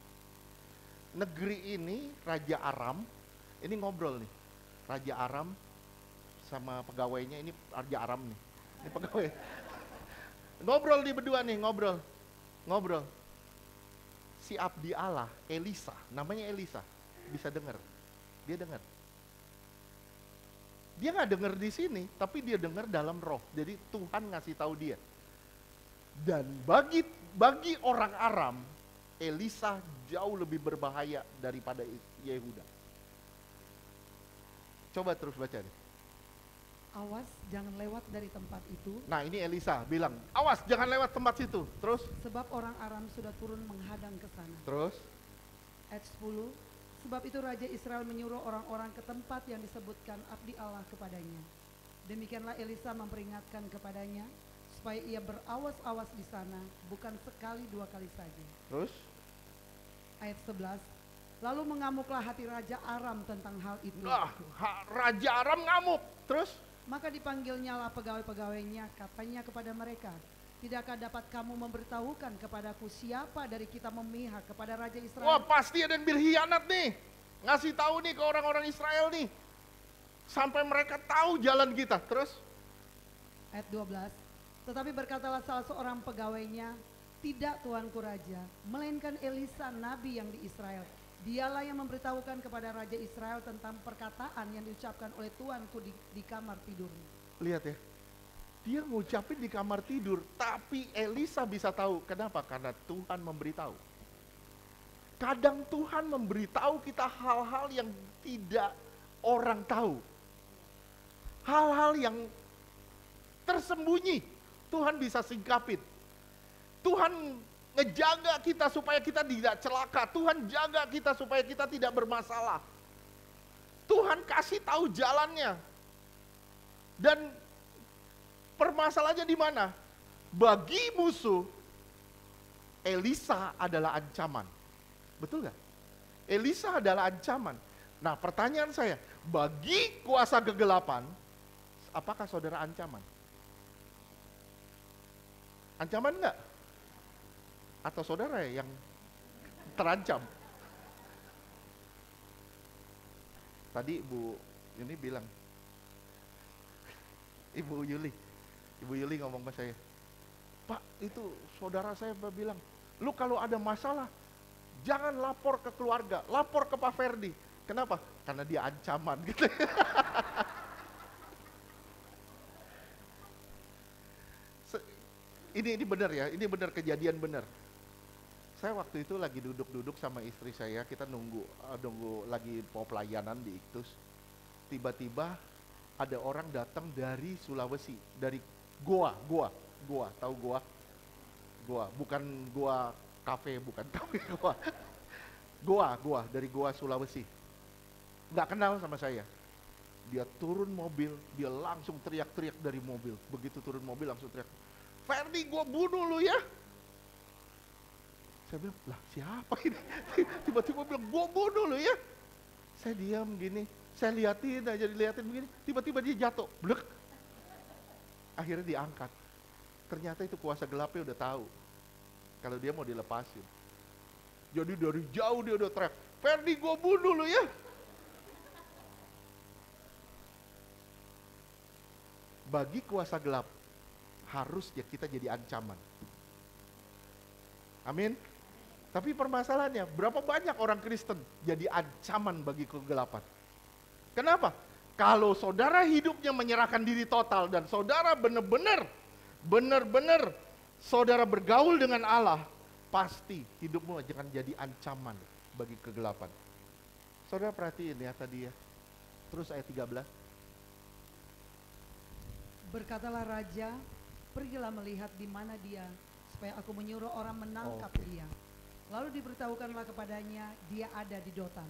Negeri ini Raja Aram, ini ngobrol nih. Raja Aram sama pegawainya, ini Raja Aram nih. Ini pegawai. Ngobrol di berdua nih, ngobrol. Si abdi Allah, Elisa, namanya Elisa, bisa dengar. Dia dengar. Dia nggak dengar di sini, tapi dia dengar dalam roh. Jadi Tuhan ngasih tahu dia. Dan bagi orang Aram, Elisa jauh lebih berbahaya daripada Yehuda. Coba terus baca deh. Awas, jangan lewat dari tempat itu, Nah ini Elisa bilang, awas jangan lewat tempat situ. Terus, sebab orang Aram sudah turun menghadang ke sana. terus, Ayat 10, sebab itu Raja Israel menyuruh orang-orang ke tempat yang disebutkan abdi Allah kepadanya. Demikianlah Elisa memperingatkan kepadanya, supaya ia berawas-awas di sana, bukan sekali dua kali saja. terus. Ayat 11, lalu mengamuklah hati Raja Aram tentang hal itu. Raja Aram ngamuk. Terus, Maka dipanggilnyalah pegawai-pegawainya, katanya kepada mereka, tidakkah dapat kamu memberitahukan kepadaku siapa dari kita memihak kepada Raja Israel? wah pasti ada yang berkhianat nih. Ngasih tahu nih ke orang-orang Israel nih. Sampai mereka tahu jalan kita. Terus, Ayat 12, tetapi berkatalah salah seorang pegawainya, tidak tuanku Raja, melainkan Elisa nabi yang di Israel. Dialah yang memberitahukan kepada Raja Israel tentang perkataan yang diucapkan oleh tuanku di kamar tidurnya. lihat ya. Dia ngucapin di kamar tidur, tapi Elisa bisa tahu. Kenapa? Karena Tuhan memberitahu. Kadang Tuhan memberitahu kita hal-hal yang tidak orang tahu. Hal-hal yang tersembunyi, Tuhan bisa singkapin. Tuhan ngejaga kita supaya kita tidak celaka. Tuhan jaga kita supaya kita tidak bermasalah. Tuhan kasih tahu jalannya. Dan permasalahannya di mana? Bagi musuh, Elisa adalah ancaman. Betul nggak? Elisa adalah ancaman. Nah pertanyaan saya, bagi kuasa kegelapan, apakah saudara ancaman? Ancaman nggak? Atau saudara yang terancam? Tadi Ibu ini bilang, Ibu Yuli ngomong sama saya, Pak itu saudara saya bilang, lu kalau ada masalah, jangan lapor ke keluarga, lapor ke Pak Ferdi. Kenapa? Karena dia ancaman gitu. Ini benar ya, ini benar, kejadian benar. Saya waktu itu lagi duduk-duduk sama istri saya, kita nunggu lagi mau pelayanan di Iktus. Tiba-tiba ada orang datang dari Sulawesi, dari Goa, tahu Goa? Goa, bukan Goa kafe, bukan kafe Goa, dari Goa Sulawesi. Nggak kenal sama saya. Dia turun mobil, dia langsung teriak-teriak dari mobil. Begitu turun mobil langsung teriak, Ferdi, gua bunuh lu ya. Saya bilang, lah siapa ini? Tiba-tiba bilang, gua bunuh lu ya. Saya diam gini, saya liatin begini, tiba-tiba dia jatuh, blek. Akhirnya diangkat. Ternyata itu kuasa gelapnya udah tahu kalau dia mau dilepasin. Jadi dari jauh dia udah teriak, Ferdi gua bunuh lu ya. Bagi kuasa gelap, harusnya kita jadi ancaman. Amin. Tapi permasalahannya, berapa banyak orang Kristen jadi ancaman bagi kegelapan? Kenapa? Kalau saudara hidupnya menyerahkan diri total dan saudara benar-benar saudara bergaul dengan Allah, pasti hidupmu akan jadi ancaman bagi kegelapan. Saudara perhatiin ya tadi ya. Terus ayat 13. Berkatalah raja, pergilah melihat di mana dia, supaya aku menyuruh orang menangkap dia. Lalu diberitahukanlah kepadanya, dia ada di Dotan.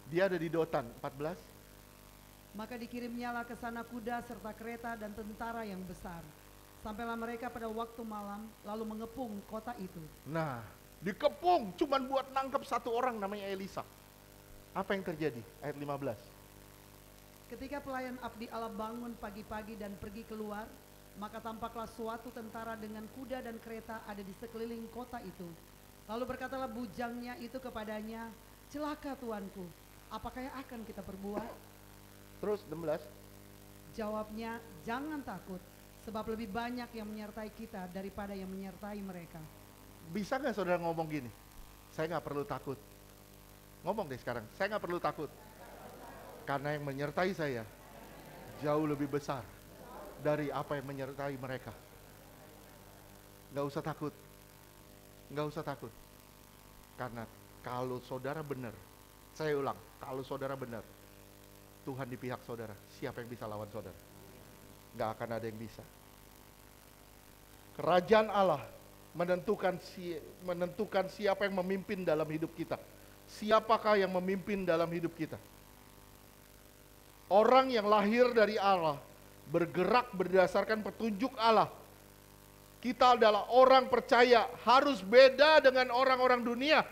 Dia ada di Dotan, 14. Maka dikirimnyalah ke sana kuda serta kereta dan tentara yang besar. Sampailah mereka pada waktu malam, lalu mengepung kota itu. Nah, dikepung cuman buat nangkep satu orang namanya Elisa. Apa yang terjadi? Ayat 15. Ketika pelayan abdi Allah bangun pagi-pagi dan pergi keluar, maka tampaklah suatu tentara dengan kuda dan kereta ada di sekeliling kota itu. Lalu berkatalah bujangnya itu kepadanya, celaka tuanku, apakah yang akan kita perbuat? Terus 16. Jawabnya, jangan takut, sebab lebih banyak yang menyertai kita daripada yang menyertai mereka. Bisa nggak saudara ngomong gini? Saya nggak perlu takut. Ngomong deh sekarang, saya nggak perlu takut. Karena yang menyertai saya jauh lebih besar dari apa yang menyertai mereka. Nggak usah takut. Nggak usah takut. Karena kalau saudara benar, saya ulang, kalau saudara benar, Tuhan di pihak saudara, siapa yang bisa lawan saudara? Nggak akan ada yang bisa. Kerajaan Allah menentukan siapa yang memimpin dalam hidup kita. Siapakah yang memimpin dalam hidup kita? Orang yang lahir dari Allah, bergerak berdasarkan petunjuk Allah. Kita adalah orang percaya, harus beda dengan orang-orang dunia.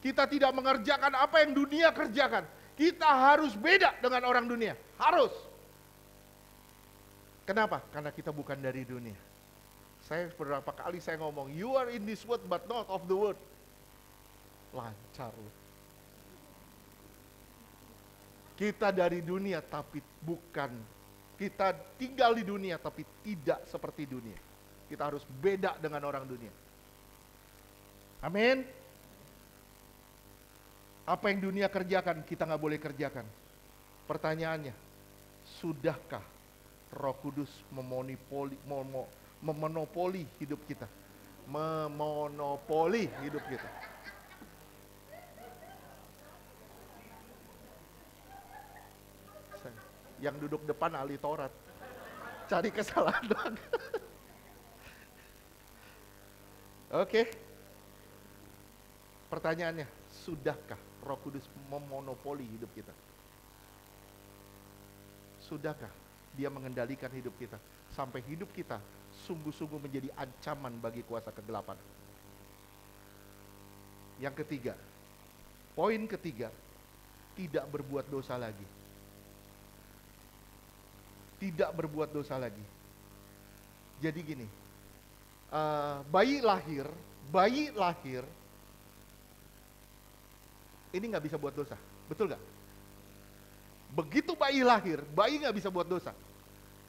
Kita tidak mengerjakan apa yang dunia kerjakan. Kita harus beda dengan orang dunia, harus. Kenapa? Karena kita bukan dari dunia. Saya beberapa kali saya ngomong, you are in this world but not of the world. Lancar loh. Kita dari dunia tapi bukan. Kita tinggal di dunia tapi tidak seperti dunia. Kita harus beda dengan orang dunia. Amin. Apa yang dunia kerjakan, kita nggak boleh kerjakan. Pertanyaannya, sudahkah Roh Kudus memonopoli hidup kita? Memonopoli hidup kita. Yang duduk depan ahli Taurat. Cari kesalahan doang. Oke. Pertanyaannya, sudahkah Roh Kudus memonopoli hidup kita? Sudahkah dia mengendalikan hidup kita sampai hidup kita sungguh-sungguh menjadi ancaman bagi kuasa kegelapan? Yang ketiga, poin ketiga, tidak berbuat dosa lagi. Tidak berbuat dosa lagi. Jadi gini, bayi lahir, ini nggak bisa buat dosa, betul nggak? Begitu bayi lahir, bayi nggak bisa buat dosa,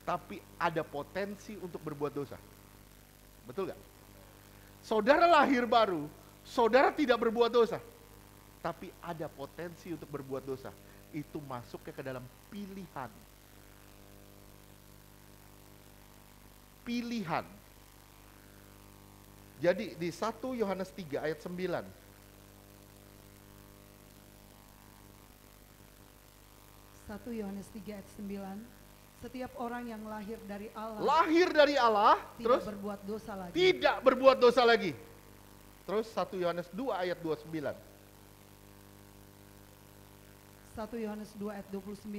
tapi ada potensi untuk berbuat dosa, betul nggak? Saudara lahir baru, saudara tidak berbuat dosa, tapi ada potensi untuk berbuat dosa. Itu masuknya ke dalam pilihan. Pilihan. Jadi di 1 Yohanes 3 ayat 9. 1 Yohanes 3 ayat 9. Setiap orang yang lahir dari Allah, tidak terus berbuat dosa lagi. Tidak berbuat dosa lagi. Terus 1 Yohanes 2 ayat 29. 1 Yohanes 2 ayat 29.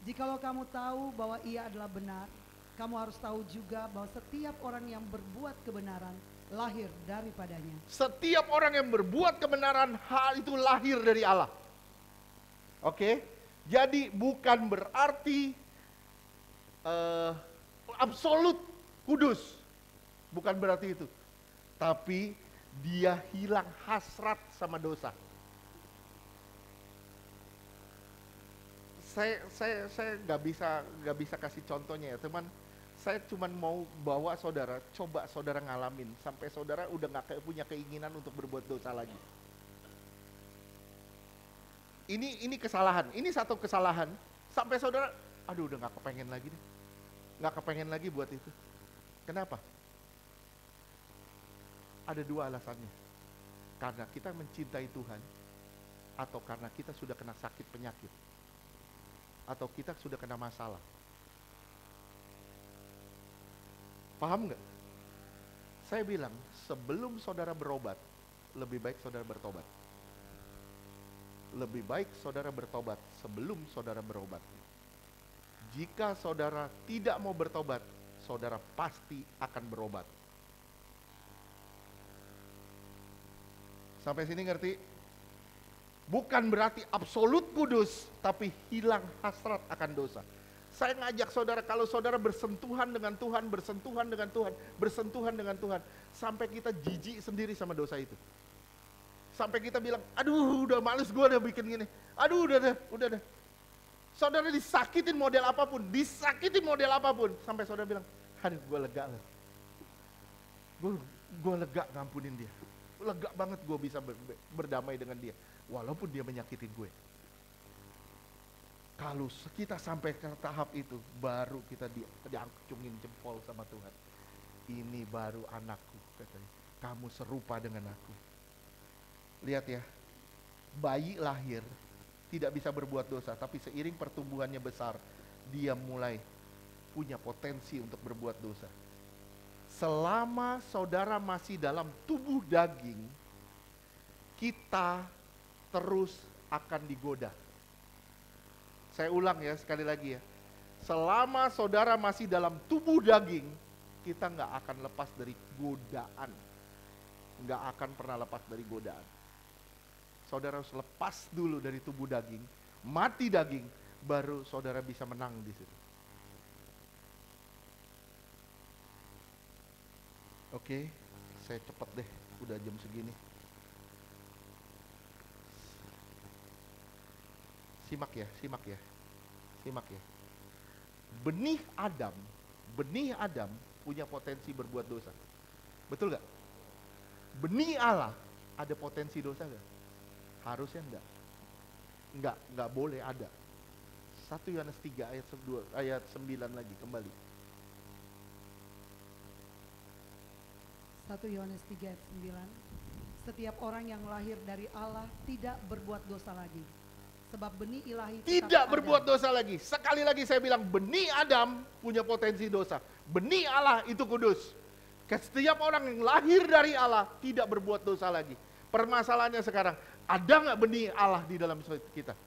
Jikalau kamu tahu bahwa ia adalah benar, kamu harus tahu juga bahwa setiap orang yang berbuat kebenaran lahir daripadanya. Setiap orang yang berbuat kebenaran, hal itu lahir dari Allah. Oke? Jadi bukan berarti absolut kudus. Bukan berarti itu. Tapi dia hilang hasrat sama dosa. Saya nggak bisa kasih contohnya ya, teman. Saya cuma mau bawa saudara, coba saudara ngalamin sampai saudara udah nggak punya keinginan untuk berbuat dosa lagi. Ini kesalahan, ini satu kesalahan sampai saudara, aduh udah nggak kepengen lagi deh, nggak kepengen lagi buat itu. Kenapa? Ada dua alasannya. Karena kita mencintai Tuhan, atau karena kita sudah kena sakit penyakit, atau kita sudah kena masalah. Paham nggak? Saya bilang, sebelum saudara berobat, lebih baik saudara bertobat. Lebih baik saudara bertobat sebelum saudara berobat. Jika saudara tidak mau bertobat, saudara pasti akan berobat. Sampai sini ngerti? Bukan berarti absolut kudus, tapi hilang hasrat akan dosa. Saya ngajak saudara, kalau saudara bersentuhan dengan Tuhan, bersentuhan dengan Tuhan, bersentuhan dengan Tuhan, sampai kita jijik sendiri sama dosa itu. Sampai kita bilang, aduh udah males gue udah bikin gini, aduh udah deh. Saudara disakitin model apapun, sampai saudara bilang, aduh gue lega lah. Gue lega ngampunin dia. Lega banget gue bisa berdamai dengan dia, walaupun dia menyakitin gue. Kalau kita sampai ke tahap itu, baru kita diacungin jempol sama Tuhan. Ini baru anakku, katanya. Kamu serupa dengan aku. Lihat ya, bayi lahir tidak bisa berbuat dosa, tapi seiring pertumbuhannya besar, dia mulai punya potensi untuk berbuat dosa. Selama saudara masih dalam tubuh daging, kita terus akan digoda. Saya ulang ya sekali lagi ya. Selama saudara masih dalam tubuh daging, kita nggak akan lepas dari godaan. Nggak akan pernah lepas dari godaan. Saudara harus lepas dulu dari tubuh daging, mati daging, baru saudara bisa menang di situ. Oke, saya cepet deh, udah jam segini. Simak ya. Benih Adam punya potensi berbuat dosa. Betul gak? Benih Allah ada potensi dosa gak? Harusnya enggak boleh ada. 1 Yohanes 3 ayat 9 lagi, kembali. 1 Yohanes 3 ayat 9. Setiap orang yang lahir dari Allah tidak berbuat dosa lagi. Sebab benih ilahi tidak berbuat dosa lagi. Sekali lagi saya bilang, benih Adam punya potensi dosa. Benih Allah itu kudus. Setiap orang yang lahir dari Allah tidak berbuat dosa lagi. Permasalahannya sekarang, ada nggak benih Allah di dalam kita?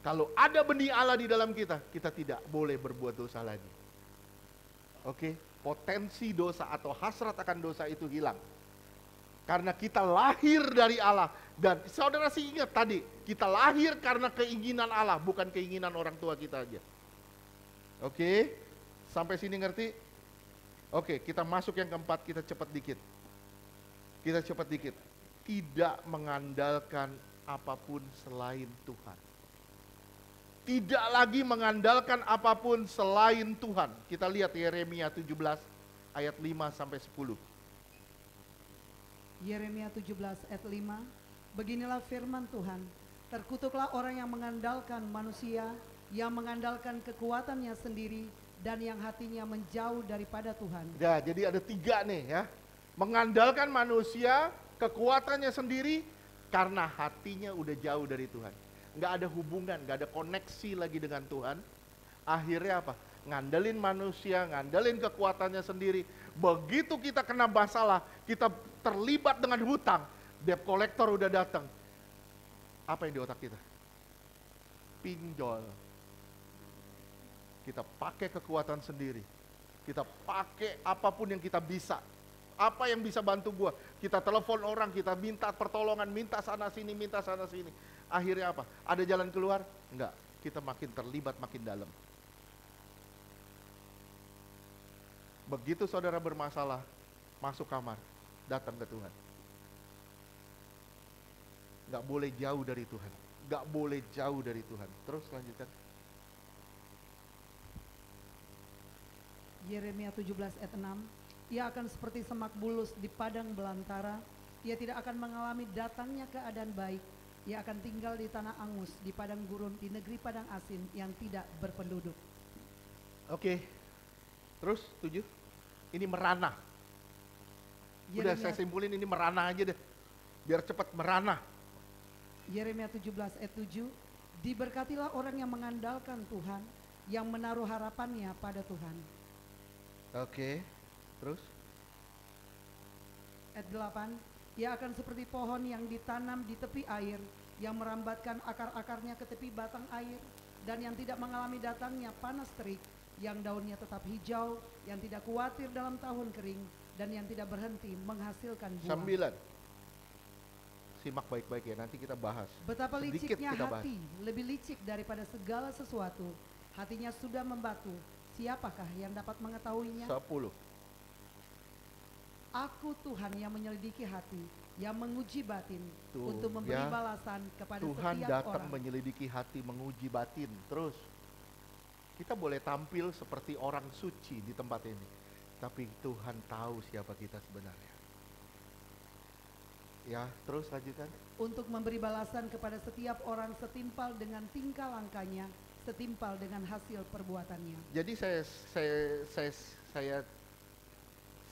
Kalau ada benih Allah di dalam kita, kita tidak boleh berbuat dosa lagi. Oke, potensi dosa atau hasrat akan dosa itu hilang. Karena kita lahir dari Allah. Dan saudara sih ingat tadi, kita lahir karena keinginan Allah, bukan keinginan orang tua kita aja. Oke, sampai sini ngerti? Oke, kita masuk yang keempat, kita cepat dikit. Tidak mengandalkan apapun selain Tuhan. Tidak lagi mengandalkan apapun selain Tuhan. Kita lihat Yeremia 17 ayat 5 sampai 10. Yeremia 17 ayat 5. Beginilah firman Tuhan, terkutuklah orang yang mengandalkan manusia, yang mengandalkan kekuatannya sendiri, dan yang hatinya menjauh daripada Tuhan. Ya, jadi ada 3 nih ya. Mengandalkan manusia, kekuatannya sendiri, karena hatinya udah jauh dari Tuhan. Nggak ada hubungan, nggak ada koneksi lagi dengan Tuhan. Akhirnya apa? Ngandelin manusia, ngandelin kekuatannya sendiri. Begitu kita kena masalah, kita terlibat dengan hutang, debt collector udah datang. Apa yang di otak kita? Pinjol. Kita pakai kekuatan sendiri. Kita pakai apapun yang kita bisa. Apa yang bisa bantu gua? Kita telepon orang, kita minta pertolongan, minta sana sini. Akhirnya apa? Ada jalan keluar? Enggak. Kita makin terlibat, makin dalam. Begitu saudara bermasalah, masuk kamar, datang ke Tuhan. Nggak boleh jauh dari Tuhan. Nggak boleh jauh dari Tuhan. Terus lanjutkan. Yeremia 17 ayat 6. Ia akan seperti semak bulus di padang belantara. Ia tidak akan mengalami datangnya keadaan baik. Ia akan tinggal di tanah angus, di padang gurun, di negeri padang asin yang tidak berpenduduk. Oke. Terus 7. Ini merana. Udah saya simpulin, ini merana aja deh. Biar cepat merana. Yeremia 17 ayat 7. Diberkatilah orang yang mengandalkan Tuhan, yang menaruh harapannya pada Tuhan. Oke. Terus? Ayat 8. Ia akan seperti pohon yang ditanam di tepi air, yang merambatkan akar-akarnya ke tepi batang air, dan yang tidak mengalami datangnya panas terik, yang daunnya tetap hijau, yang tidak khawatir dalam tahun kering, dan yang tidak berhenti menghasilkan buah. 9. simak baik-baik ya, nanti kita bahas. Betapa Sedikit liciknya kita bahas. hati, lebih licik daripada segala sesuatu. Hatinya sudah membatu, siapakah yang dapat mengetahuinya? 10. Aku Tuhan yang menyelidiki hati, yang menguji batin, Tuh, untuk memberi ya. balasan kepada Tuhan setiap datang orang. menyelidiki hati, menguji batin. Terus, kita boleh tampil seperti orang suci di tempat ini, tapi Tuhan tahu siapa kita sebenarnya. Ya, terus lanjutkan. Untuk memberi balasan kepada setiap orang setimpal dengan tingkah langkahnya, setimpal dengan hasil perbuatannya. Jadi saya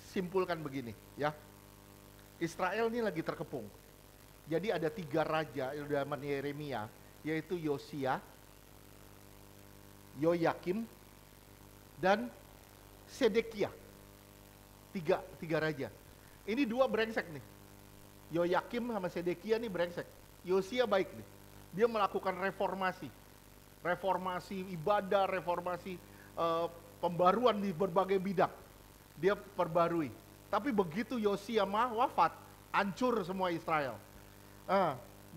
simpulkan begini, ya. Israel ini lagi terkepung. Jadi ada 3 raja di zaman Yeremia, yaitu Yosia, Yoyakim, dan Sedekia. Tiga raja. Ini 2 brengsek nih. Yoyakim sama Sedekia nih brengsek. Yosia baik nih. Dia melakukan reformasi. Reformasi ibadah, reformasi pembaruan di berbagai bidang. Dia perbarui. Tapi begitu Yosia wafat, hancur semua Israel.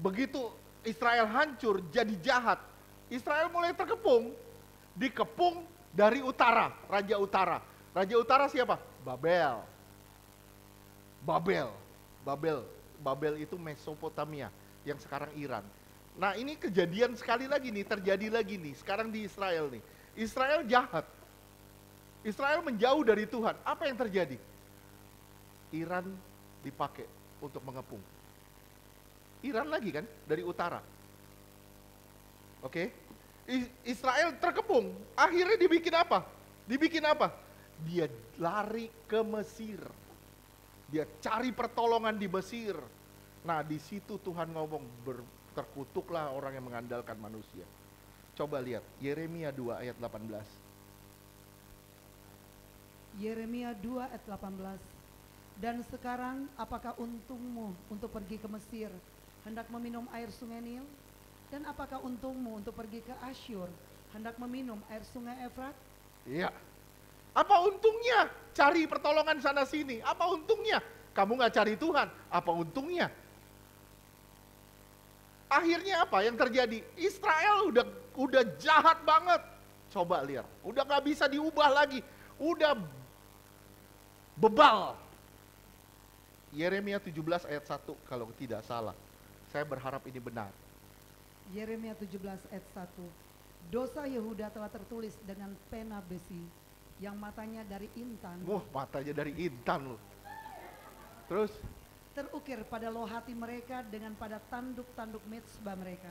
Begitu Israel hancur, jadi jahat. Israel mulai terkepung. Dikepung dari utara, raja utara. Raja utara siapa? Babel. Babel itu Mesopotamia, yang sekarang Iran. Nah ini kejadian sekali lagi nih, terjadi lagi nih, sekarang di Israel nih. Israel jahat. Israel menjauh dari Tuhan. Apa yang terjadi? Iran dipakai untuk mengepung. Iran lagi kan, dari utara. Oke? Israel terkepung. Akhirnya dibikin apa? Dia lari ke Mesir. Dia cari pertolongan di Mesir. Nah di situ Tuhan ngomong, terkutuklah orang yang mengandalkan manusia. Coba lihat, Yeremia 2 ayat 18. Yeremia 2 ayat 18. Dan sekarang apakah untungmu untuk pergi ke Mesir, hendak meminum air sungai Nil? Dan apakah untungmu untuk pergi ke Asyur, hendak meminum air sungai Efrat? Iya. Apa untungnya cari pertolongan sana sini? Apa untungnya? Kamu nggak cari Tuhan, apa untungnya? Akhirnya apa yang terjadi? Israel udah jahat banget. Coba lihat, udah nggak bisa diubah lagi. Udah bebal. Yeremia 17 ayat 1 kalau tidak salah. Saya berharap ini benar. Yeremia 17 ayat 1. Dosa Yehuda telah tertulis dengan pena besi, yang matanya dari intan. Wah, matanya dari intan loh. Terus? Terukir pada loh hati mereka dengan pada tanduk-tanduk mezbah mereka.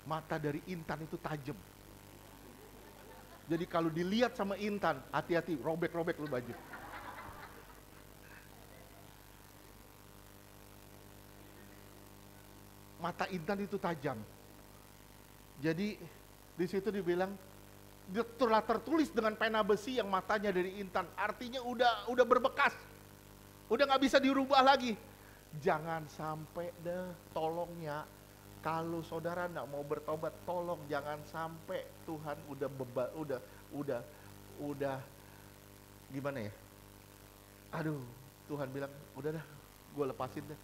Mata dari intan itu tajam. Jadi kalau dilihat sama intan, hati-hati, robek-robek lu baju. Mata intan itu tajam. Jadi di situ dibilang telah tertulis dengan pena besi yang matanya dari intan. Artinya udah berbekas. Udah nggak bisa dirubah lagi. Jangan sampai deh, tolong ya. Kalau saudara nggak mau bertobat, tolong jangan sampai Tuhan udah gimana ya? Aduh, Tuhan bilang, udah dah, gue lepasin deh.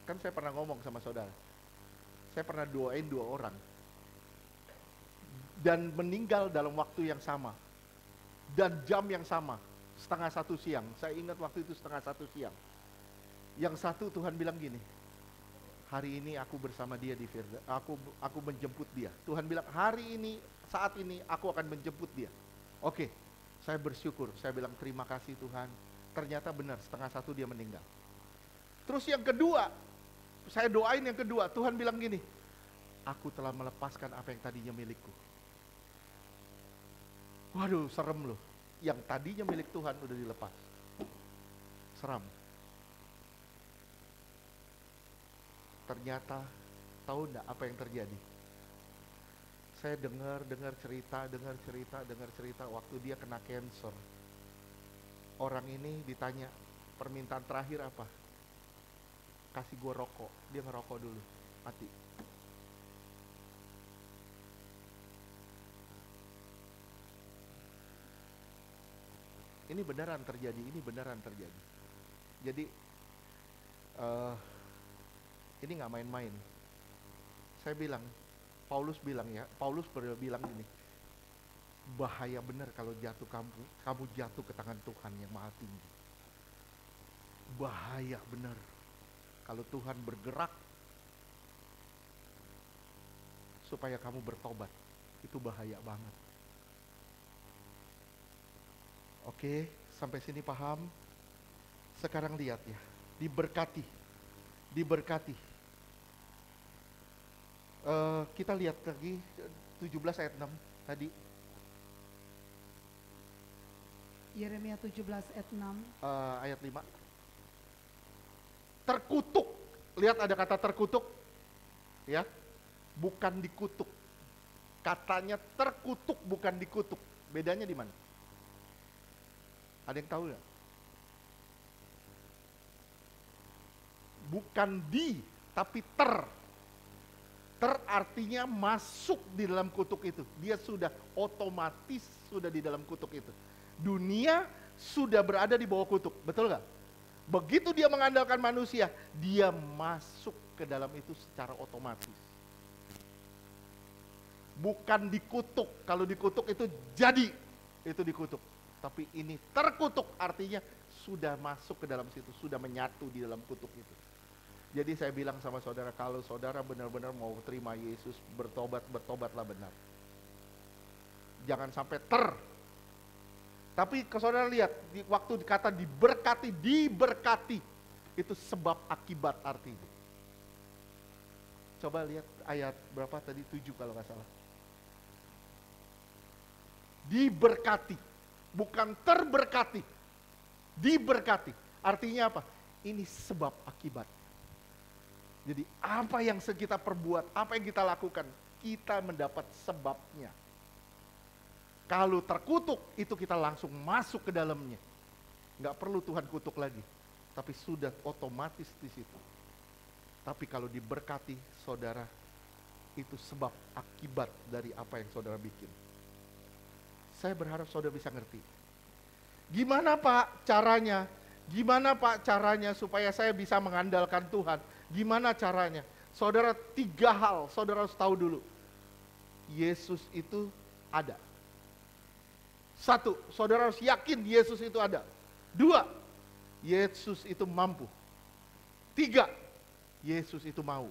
Kan saya pernah ngomong sama saudara. Saya pernah doain 2 orang. Dan meninggal dalam waktu yang sama. Dan jam yang sama. 12:30 siang. Saya ingat waktu itu 12:30 siang. Yang satu Tuhan bilang gini, hari ini aku bersama dia di Firda. Aku menjemput dia. Tuhan bilang, hari ini, saat ini aku akan menjemput dia. Oke, saya bersyukur. Saya bilang terima kasih Tuhan. Ternyata benar 12:30 dia meninggal. Terus yang kedua, saya doain yang kedua. Tuhan bilang gini, aku telah melepaskan apa yang tadinya milikku. Waduh, serem loh. Yang tadinya milik Tuhan udah dilepas. Seram. Ternyata, tahu enggak apa yang terjadi? Saya dengar cerita waktu dia kena cancer. Orang ini ditanya, permintaan terakhir apa? Kasih gue rokok. Dia ngerokok dulu, mati. Ini beneran terjadi. Jadi Ini nggak main-main. Saya bilang, Paulus bilang gini, bahaya benar kalau kamu jatuh ke tangan Tuhan yang maha tinggi. Bahaya benar kalau Tuhan bergerak supaya kamu bertobat. Itu bahaya banget. Oke, sampai sini paham? Sekarang lihat ya, diberkati. Kita lihat lagi 17 ayat 6 tadi. Yeremia 17 ayat 6. Ayat 5. Terkutuk. Lihat ada kata terkutuk. Ya. Bukan dikutuk. Katanya terkutuk bukan dikutuk. Bedanya di mana? Ada yang tahu nggak? Bukan di, tapi ter. Ter artinya masuk di dalam kutuk itu. Dia sudah otomatis sudah di dalam kutuk itu. Dunia sudah berada di bawah kutuk, betul nggak? Begitu dia mengandalkan manusia, dia masuk ke dalam itu secara otomatis. Bukan dikutuk, kalau dikutuk itu jadi, itu dikutuk. Tapi ini terkutuk artinya sudah masuk ke dalam situ, sudah menyatu di dalam kutuk itu. Jadi saya bilang sama saudara, kalau saudara benar-benar mau terima Yesus, bertobatlah benar. Jangan sampai Tapi ke saudara lihat, waktu dikata diberkati, itu sebab akibat artinya. Coba lihat ayat berapa tadi, 7 kalau nggak salah. Diberkati, bukan terberkati. Diberkati, artinya apa? Ini sebab akibat. Jadi apa yang kita perbuat, apa yang kita lakukan, kita mendapat sebabnya. Kalau terkutuk, itu kita langsung masuk ke dalamnya. Nggak perlu Tuhan kutuk lagi. Tapi sudah otomatis di situ. Tapi kalau diberkati, saudara, itu sebab akibat dari apa yang saudara bikin. Saya berharap saudara bisa ngerti. Gimana Pak caranya? Gimana Pak caranya supaya saya bisa mengandalkan Tuhan? Gimana caranya? Saudara, 3 hal saudara harus tahu dulu. Yesus itu ada. 1, saudara harus yakin Yesus itu ada. 2, Yesus itu mampu. 3, Yesus itu mau.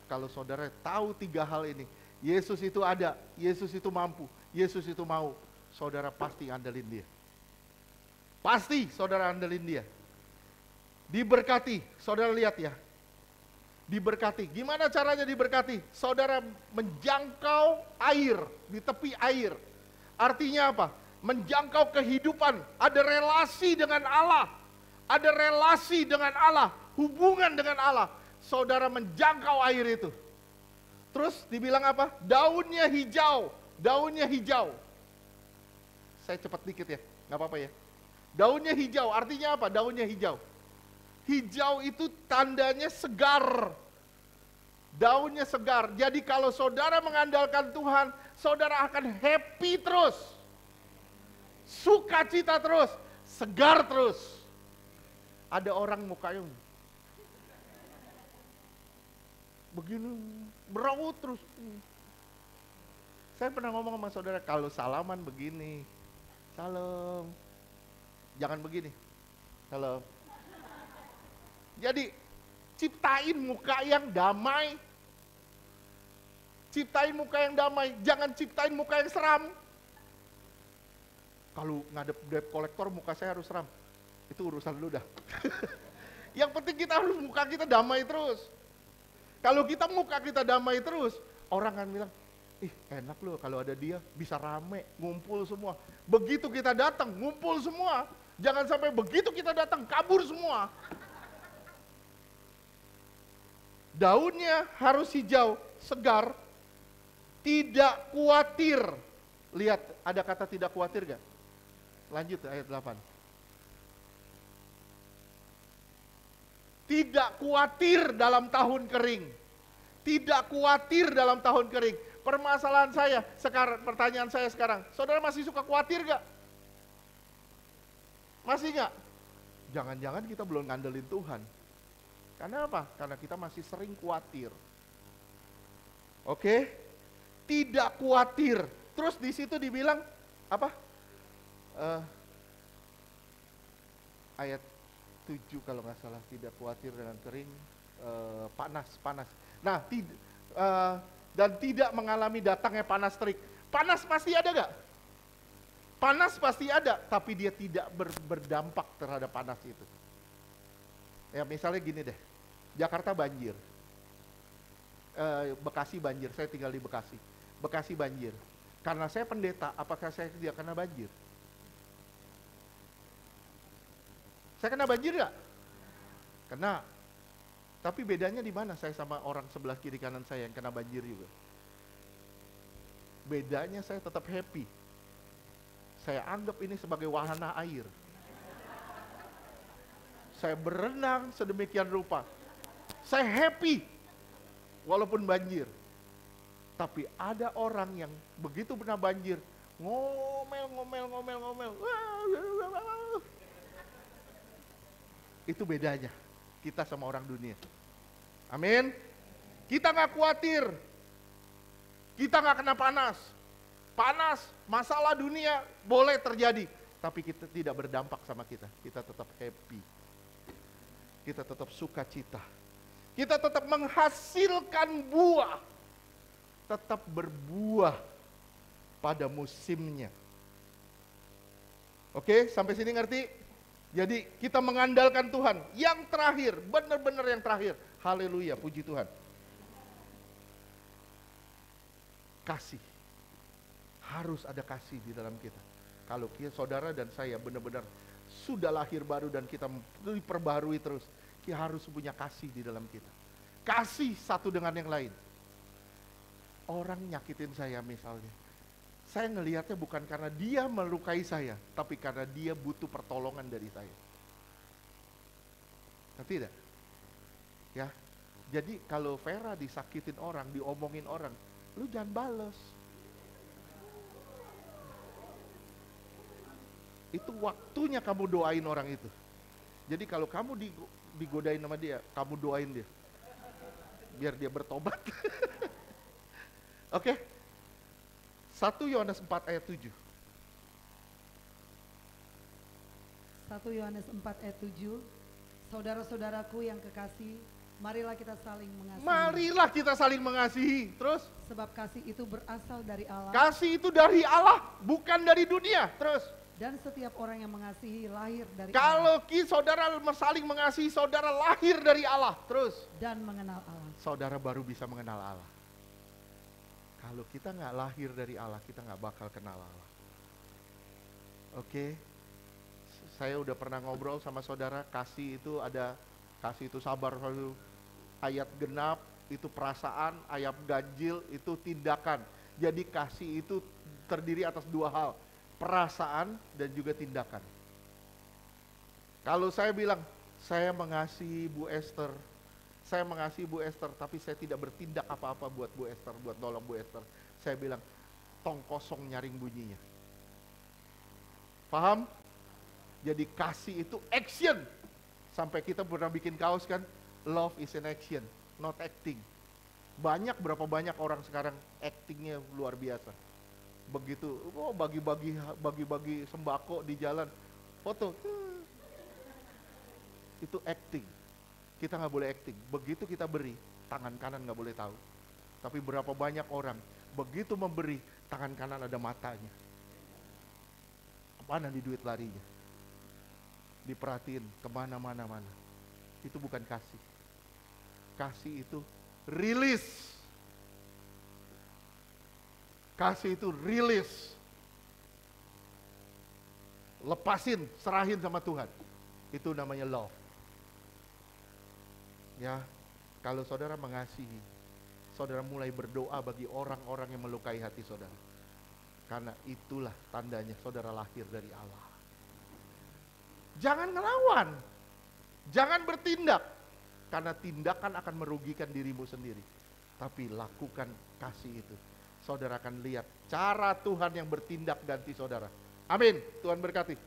Kalau saudara tahu 3 hal ini, Yesus itu ada, Yesus itu mampu, Yesus itu mau, saudara pasti andelin dia. Pasti saudara andelin dia. Diberkati, saudara lihat ya. Diberkati, gimana caranya diberkati? Saudara menjangkau air, di tepi air. Artinya apa? Menjangkau kehidupan, ada relasi dengan Allah. Ada relasi dengan Allah, hubungan dengan Allah. Saudara menjangkau air itu. Terus dibilang apa? Daunnya hijau, daunnya hijau. Saya cepat dikit ya, nggak apa-apa ya. Daunnya hijau, artinya apa? Daunnya hijau. Hijau itu tandanya segar. Daunnya segar. Jadi kalau saudara mengandalkan Tuhan, saudara akan happy terus. Sukacita terus, segar terus. Ada orang mukanya begini, beraut terus. Saya pernah ngomong sama saudara, kalau salaman begini, salam. Jangan begini, salam. Jadi ciptain muka yang damai. Ciptain muka yang damai, jangan ciptain muka yang seram. Kalau ngadep debt kolektor muka saya harus seram. Itu urusan lu dah. Yang penting kita harus muka kita damai terus. Kalau kita muka kita damai terus, orang akan bilang, ih enak loh kalau ada dia, bisa rame, ngumpul semua. Begitu kita datang, ngumpul semua. Jangan sampai begitu kita datang, kabur semua. Daunnya harus hijau, segar, tidak khawatir. Lihat, ada kata tidak khawatir gak? Lanjut ayat 8. Tidak khawatir dalam tahun kering. Tidak khawatir dalam tahun kering. Permasalahan saya sekarang, pertanyaan saya sekarang, saudara masih suka khawatir gak? Masih gak? Jangan-jangan kita belum ngandelin Tuhan. Karena apa? Karena kita masih sering khawatir. Oke? Tidak khawatir. Terus di situ dibilang apa? Ayat 7 kalau nggak salah, tidak khawatir dengan kering, panas. Nah, dan tidak mengalami datangnya panas terik. Panas pasti ada gak? Panas pasti ada, tapi dia tidak berdampak terhadap panas itu. Ya misalnya gini deh, Jakarta banjir, Bekasi banjir, saya tinggal di Bekasi. Bekasi banjir. Karena saya pendeta, apakah saya tidak kena banjir? Saya kena banjir gak? Kena. Tapi bedanya di mana saya sama orang sebelah kiri kanan saya yang kena banjir juga? Bedanya saya tetap happy. Saya anggap ini sebagai wahana air. Saya berenang sedemikian rupa. Saya happy walaupun banjir. Tapi ada orang yang begitu kena banjir, ngomel. Itu bedanya kita sama orang dunia. Amin. Kita nggak khawatir. Kita nggak kena panas. Panas, masalah dunia boleh terjadi, tapi kita tidak berdampak sama kita. Kita tetap happy. Kita tetap sukacita. Kita tetap menghasilkan buah. Tetap berbuah pada musimnya. Oke, sampai sini ngerti? Jadi kita mengandalkan Tuhan. Yang terakhir, benar-benar yang terakhir. Haleluya, puji Tuhan. Kasih. Harus ada kasih di dalam kita. Kalau saudara dan saya benar-benar sudah lahir baru dan kita diperbarui terus, kita harus punya kasih di dalam kita. Kasih satu dengan yang lain. Orang nyakitin saya misalnya, saya ngelihatnya bukan karena dia melukai saya, tapi karena dia butuh pertolongan dari saya. Ngerti tidak? Ya, jadi kalau Vera disakitin orang, diomongin orang, lu jangan bales. Itu waktunya kamu doain orang itu. Jadi kalau kamu digodain sama dia, kamu doain dia. Biar dia bertobat. Oke? 1 Yohanes 4 ayat 7. 1 Yohanes 4 ayat 7. Saudara-saudaraku yang kekasih, marilah kita saling mengasihi. Marilah kita saling mengasihi. Terus? Sebab kasih itu berasal dari Allah. Kasih itu dari Allah, bukan dari dunia. Terus? Dan setiap orang yang mengasihi lahir dari Kalau Allah. saudara saling mengasihi, saudara lahir dari Allah. Terus? Dan mengenal Allah. Saudara baru bisa mengenal Allah. Kalau kita nggak lahir dari Allah, kita nggak bakal kenal Allah. Oke? Saya udah pernah ngobrol sama saudara, kasih itu ada, kasih itu sabar, ayat genap itu perasaan, ayat ganjil itu tindakan. Jadi kasih itu terdiri atas dua hal, perasaan dan juga tindakan. Kalau saya bilang, saya mengasihi Bu Esther, saya mengasihi Bu Esther, tapi saya tidak bertindak apa-apa buat Bu Esther, buat nolong Bu Esther. Saya bilang, tong kosong nyaring bunyinya. Paham? Jadi kasih itu action. Sampai kita pernah bikin kaos kan, love is an action, not acting. Berapa banyak orang sekarang actingnya luar biasa. Begitu, bagi-bagi sembako di jalan, foto, itu acting. Kita nggak boleh acting. Begitu kita beri, tangan kanan nggak boleh tahu. Tapi berapa banyak orang begitu memberi, tangan kanan ada matanya. Mana di duit larinya? Diperhatiin kemana-mana. Itu bukan kasih. Kasih itu rilis. Kasih itu rilis. Lepasin, serahin sama Tuhan. Itu namanya love. Ya, kalau saudara mengasihi, saudara mulai berdoa bagi orang-orang yang melukai hati saudara. Karena itulah tandanya saudara lahir dari Allah. Jangan ngelawan, jangan bertindak, karena tindakan akan merugikan dirimu sendiri. Tapi lakukan kasih itu. Saudara akan lihat cara Tuhan yang bertindak ganti saudara. Amin. Tuhan berkati.